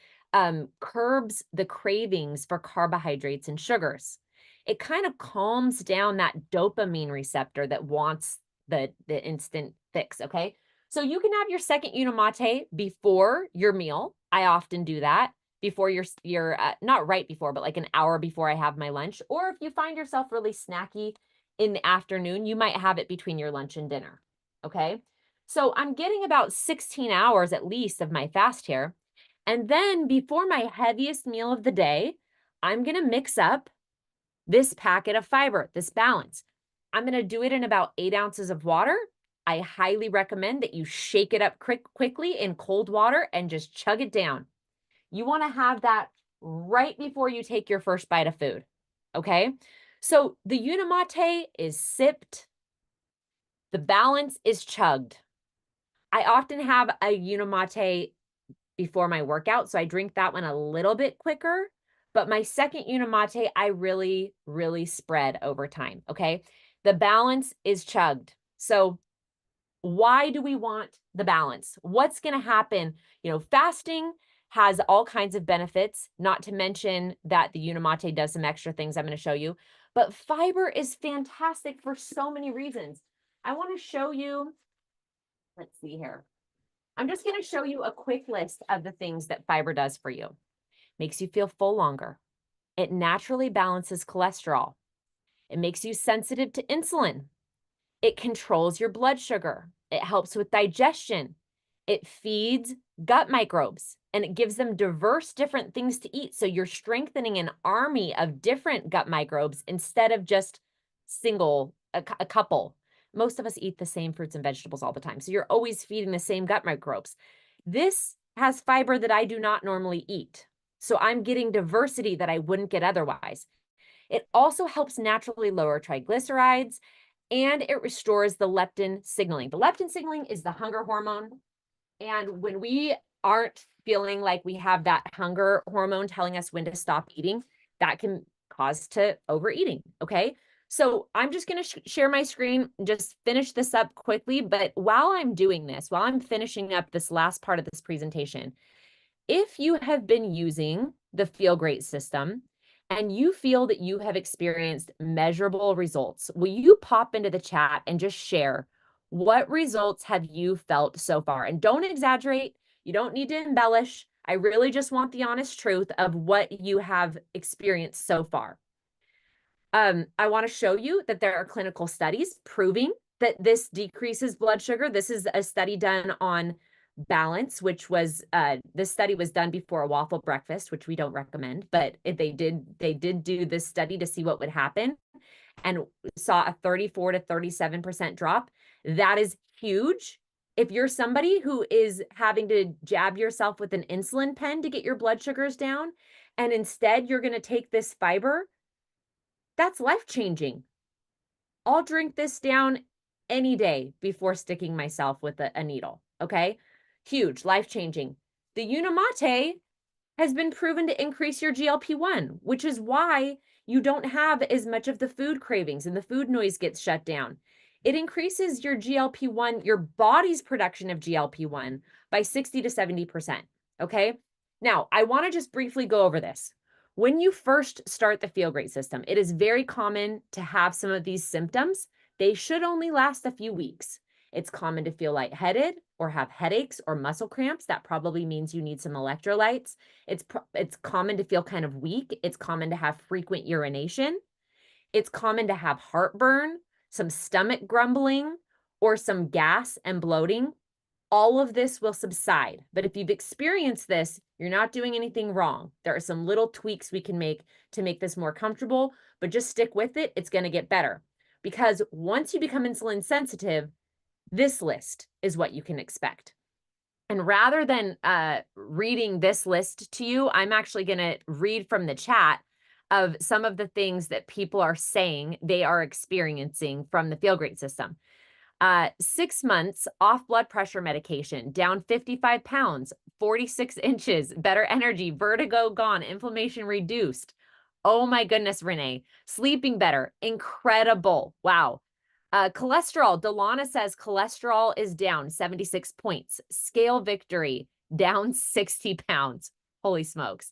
[SPEAKER 1] curbs the cravings for carbohydrates and sugars. It kind of calms down that dopamine receptor that wants the instant fix, okay? So you can have your second Unimate before your meal. I often do that before your not right before, but like an hour before I have my lunch. Or if you find yourself really snacky in the afternoon, you might have it between your lunch and dinner, okay? So I'm getting about 16 hours at least of my fast here. And then before my heaviest meal of the day, I'm going to mix up this packet of fiber, this balance. I'm going to do it in about 8 ounces of water. I highly recommend that you shake it up quickly in cold water and just chug it down. You want to have that right before you take your first bite of food. Okay. So the Unimate is sipped. The balance is chugged. I often have a Unimate before my workout, so I drink that one a little bit quicker. But my second Unimate, I really, really spread over time, okay? The balance is chugged. So why do we want the balance? What's going to happen? You know, fasting has all kinds of benefits, not to mention that the Unimate does some extra things I'm going to show you. But fiber is fantastic for so many reasons. I want to show you, let's see here. I'm just going to show you a quick list of the things that fiber does for you. Makes you feel full longer. It naturally balances cholesterol. It makes you sensitive to insulin. It controls your blood sugar. It helps with digestion. It feeds gut microbes and it gives them diverse different things to eat. So you're strengthening an army of different gut microbes instead of just a couple. Most of us eat the same fruits and vegetables all the time. So you're always feeding the same gut microbes. This has fiber that I do not normally eat. So I'm getting diversity that I wouldn't get otherwise. It also helps naturally lower triglycerides and it restores the leptin signaling. The leptin signaling is the hunger hormone. And when we aren't feeling like we have that hunger hormone telling us when to stop eating, that can cause to overeating, okay? So I'm just going to share my screen, just finish this up quickly. But while I'm doing this, while I'm finishing up this last part of this presentation, if you have been using the Feel Great system and you feel that you have experienced measurable results, will you pop into the chat and just share what results have you felt so far? And don't exaggerate. You don't need to embellish. I really just want the honest truth of what you have experienced so far. I want to show you that there are clinical studies proving that this decreases blood sugar. This is a study done on balance, which was this study was done before a waffle breakfast, which we don't recommend, but they did do this study to see what would happen and saw a 34 to 37% drop. That is huge. If you're somebody who is having to jab yourself with an insulin pen to get your blood sugars down, and instead you're going to take this fiber, that's life-changing. I'll drink this down any day before sticking myself with a needle, okay? Huge, life-changing. The Unimate has been proven to increase your GLP-1, which is why you don't have as much of the food cravings and the food noise gets shut down. It increases your GLP-1, your body's production of GLP-1 by 60 to 70%, okay? Now, I want to just briefly go over this. When you first start the Feel Great system, it is very common to have some of these symptoms. They should only last a few weeks. It's common to feel lightheaded or have headaches or muscle cramps. That probably means you need some electrolytes. It's common to feel kind of weak. It's common to have frequent urination. It's common to have heartburn, some stomach grumbling, or some gas and bloating. All of this will subside. But if you've experienced this, you're not doing anything wrong. There are some little tweaks we can make to make this more comfortable, but just stick with it. It's going to get better. Because once you become insulin sensitive, this list is what you can expect. And rather than reading this list to you, I'm actually going to read from the chat of some of the things that people are saying they are experiencing from the Feel Great system. 6 months off blood pressure medication, down 55 pounds, 46 inches, better energy, vertigo gone, inflammation reduced. Oh my goodness, Renee. Sleeping better. Incredible. Wow. Cholesterol. Delana says cholesterol is down 76 points. Scale victory, down 60 pounds. Holy smokes.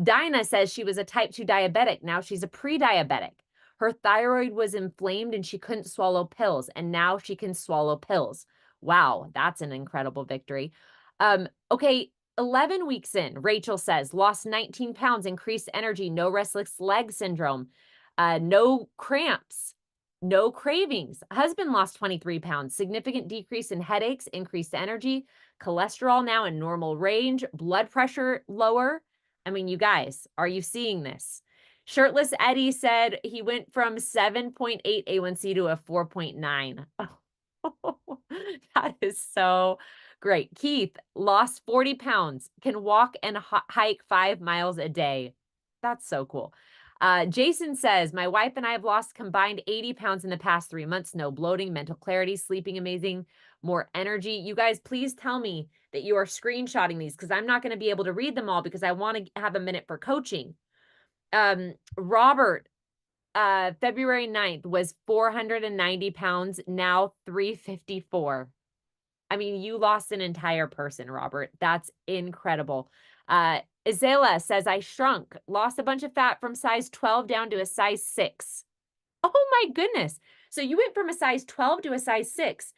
[SPEAKER 1] Dinah says she was a type 2 diabetic. Now she's a pre-diabetic. Her thyroid was inflamed and she couldn't swallow pills, and now she can swallow pills. Wow, that's an incredible victory. Okay, 11 weeks in, Rachel says, lost 19 pounds, increased energy, no restless leg syndrome, no cramps, no cravings. Husband lost 23 pounds, significant decrease in headaches, increased energy, cholesterol now in normal range, blood pressure lower. I mean, you guys, are you seeing this? Shirtless Eddie said he went from 7.8 A1C to a 4.9. Oh, that is so great. Keith lost 40 pounds, can walk and hike 5 miles a day. That's so cool. Jason says, my wife and I have lost combined 80 pounds in the past 3 months. No bloating, mental clarity, sleeping amazing, more energy. You guys, please tell me that you are screenshotting these because I'm not going to be able to read them all because I want to have a minute for coaching. Robert, February 9th was 490 pounds, now 354. I mean, you lost an entire person, Robert. That's incredible. Isela says, I shrunk, lost a bunch of fat from size 12 down to a size 6. Oh my goodness. So you went from a size 12 to a size 6,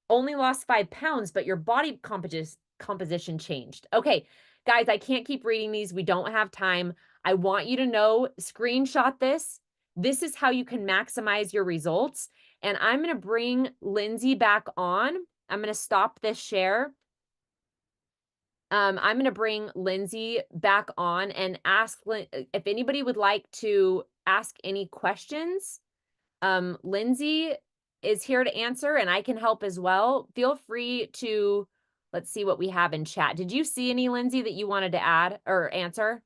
[SPEAKER 1] only lost 5 pounds, but your body composition changed. Okay, guys, I can't keep reading these. We don't have time. I want you to know, screenshot this. This is how you can maximize your results. And I'm going to bring Lindsay back on. I'm going to stop this share. I'm going to bring Lindsay back on and ask if anybody would like to ask any questions. Lindsay is here to answer and I can help as well. Feel free to, let's see what we have in chat. Did you see any, Lindsay, that you wanted to add or answer?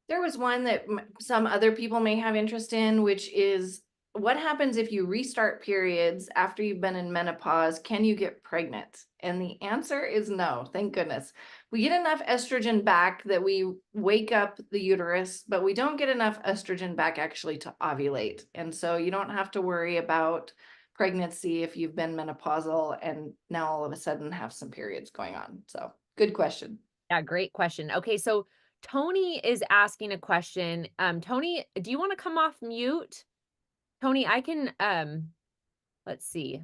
[SPEAKER 3] There was one that some other people may have interest in, which is what happens if you restart periods after you've been in menopause? Can you get pregnant? And the answer is no, thank goodness. We get enough estrogen back that we wake up the uterus, but we don't get enough estrogen back actually to ovulate. And so you don't have to worry about pregnancy if you've been menopausal and now all of a sudden have some periods going on. So good question.
[SPEAKER 1] Yeah, great question. Okay, so Tony is asking a question. Tony, do you want to come off mute? Tony, I can, let's see.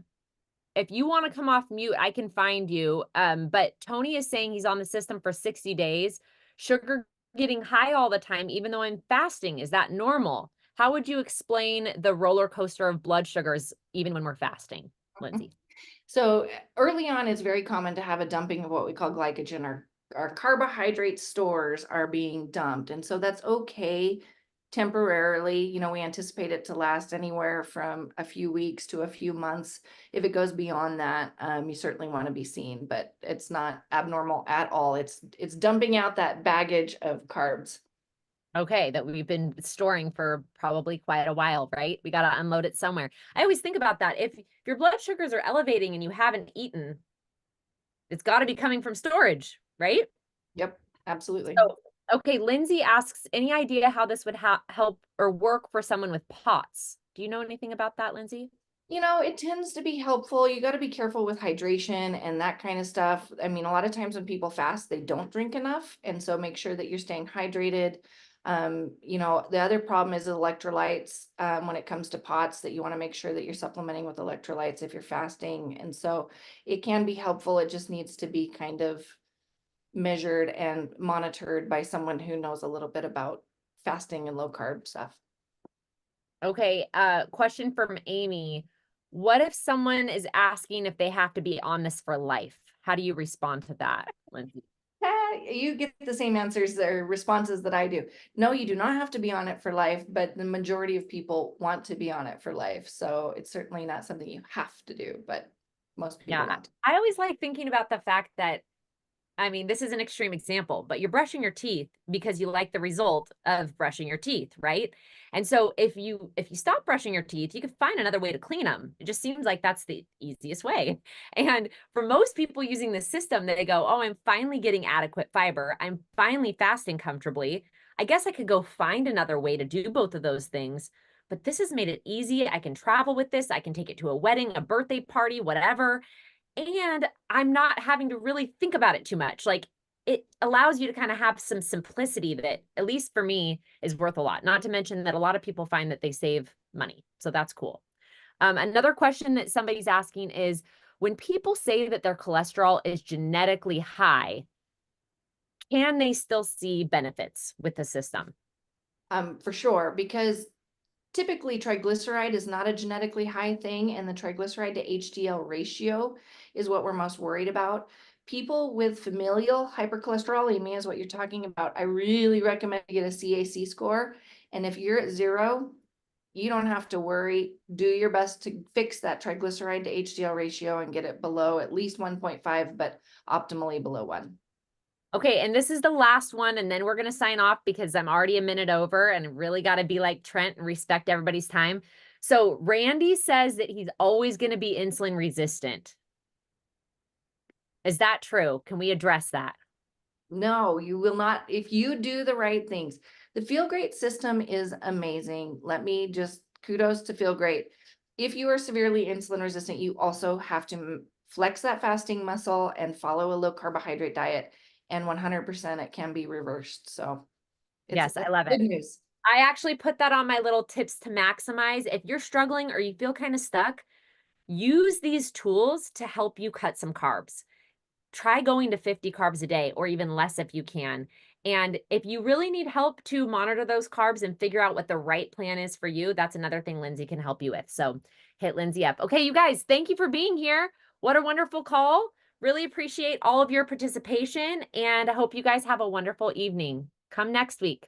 [SPEAKER 1] If you want to come off mute, I can find you. But Tony is saying he's on the system for 60 days. Sugar getting high all the time, even though I'm fasting. Is that normal? How would you explain the roller coaster of blood sugars, even when we're fasting, Lindsay?
[SPEAKER 3] So early on, it's very common to have a dumping of what we call glycogen, or our carbohydrate stores are being dumped. And so that's okay temporarily. You know, we anticipate it to last anywhere from a few weeks to a few months. If it goes beyond that, you certainly want to be seen, but it's not abnormal at all. It's dumping out that baggage of carbs.
[SPEAKER 1] Okay, that we've been storing for probably quite a while, right? We got to unload it somewhere. I always think about that. If your blood sugars are elevating and you haven't eaten, it's got to be coming from storage, right?
[SPEAKER 3] Yep, absolutely.
[SPEAKER 1] So, okay, Lindsay asks, any idea how this would help or work for someone with POTS? Do you know anything about that, Lindsay?
[SPEAKER 3] You know, it tends to be helpful. You got to be careful with hydration and that kind of stuff. I mean, a lot of times when people fast, they don't drink enough. And so make sure that you're staying hydrated. You know, the other problem is electrolytes when it comes to POTS, that you want to make sure that you're supplementing with electrolytes if you're fasting. And so it can be helpful. It just needs to be kind of measured and monitored by someone who knows a little bit about fasting and low carb stuff.
[SPEAKER 1] Okay, question from Amy. What if someone is asking if they have to be on this for life? How do you respond to that, Lindsay?
[SPEAKER 3] You get the same answers or responses that I do. No, you do not have to be on it for life, but the majority of people want to be on it for life. So it's certainly not something you have to do, but most people
[SPEAKER 1] Yeah,
[SPEAKER 3] want to.
[SPEAKER 1] I always like thinking about the fact that, I mean, this is an extreme example, but you're brushing your teeth because you like the result of brushing your teeth, right? And so if you stop brushing your teeth, you can find another way to clean them. It just seems like that's the easiest way. And for most people using this system, they go, "Oh, I'm finally getting adequate fiber. I'm finally fasting comfortably. I guess I could go find another way to do both of those things." But this has made it easy. I can travel with this. I can take it to a wedding, a birthday party, whatever. And I'm not having to really think about it too much. Like, it allows you to kind of have some simplicity that, at least for me, is worth a lot. Not to mention that a lot of people find that they save money. So that's cool. Another question that somebody's asking is, when people say that their cholesterol is genetically high, can they still see benefits with the system?
[SPEAKER 3] For sure, because typically triglyceride is not a genetically high thing, and the triglyceride to HDL ratio is what we're most worried about. People with familial hypercholesterolemia is what you're talking about. I really recommend you get a CAC score. And if you're at 0, you don't have to worry. Do your best to fix that triglyceride to HDL ratio and get it below at least 1.5, but optimally below 1.
[SPEAKER 1] Okay, and this is the last one, and then we're going to sign off because I'm already a minute over and really got to be like Trent and respect everybody's time. So Randy says that he's always going to be insulin resistant. Is that true? Can we address that?
[SPEAKER 3] No, you will not, if you do the right things. The Feel Great system is amazing. Let me just kudos to Feel Great. If you are severely insulin resistant, you also have to flex that fasting muscle and follow a low carbohydrate diet. And 100% it can be reversed. So
[SPEAKER 1] Yes, I love
[SPEAKER 3] good
[SPEAKER 1] it.
[SPEAKER 3] news.
[SPEAKER 1] I actually put that on my little tips to maximize. If you're struggling or you feel kind of stuck, use these tools to help you cut some carbs. Try going to 50 carbs a day or even less if you can. And if you really need help to monitor those carbs and figure out what the right plan is for you, that's another thing Lindsay can help you with. So hit Lindsay up. Okay, you guys, thank you for being here. What a wonderful call. Really appreciate all of your participation, and I hope you guys have a wonderful evening. Come next week.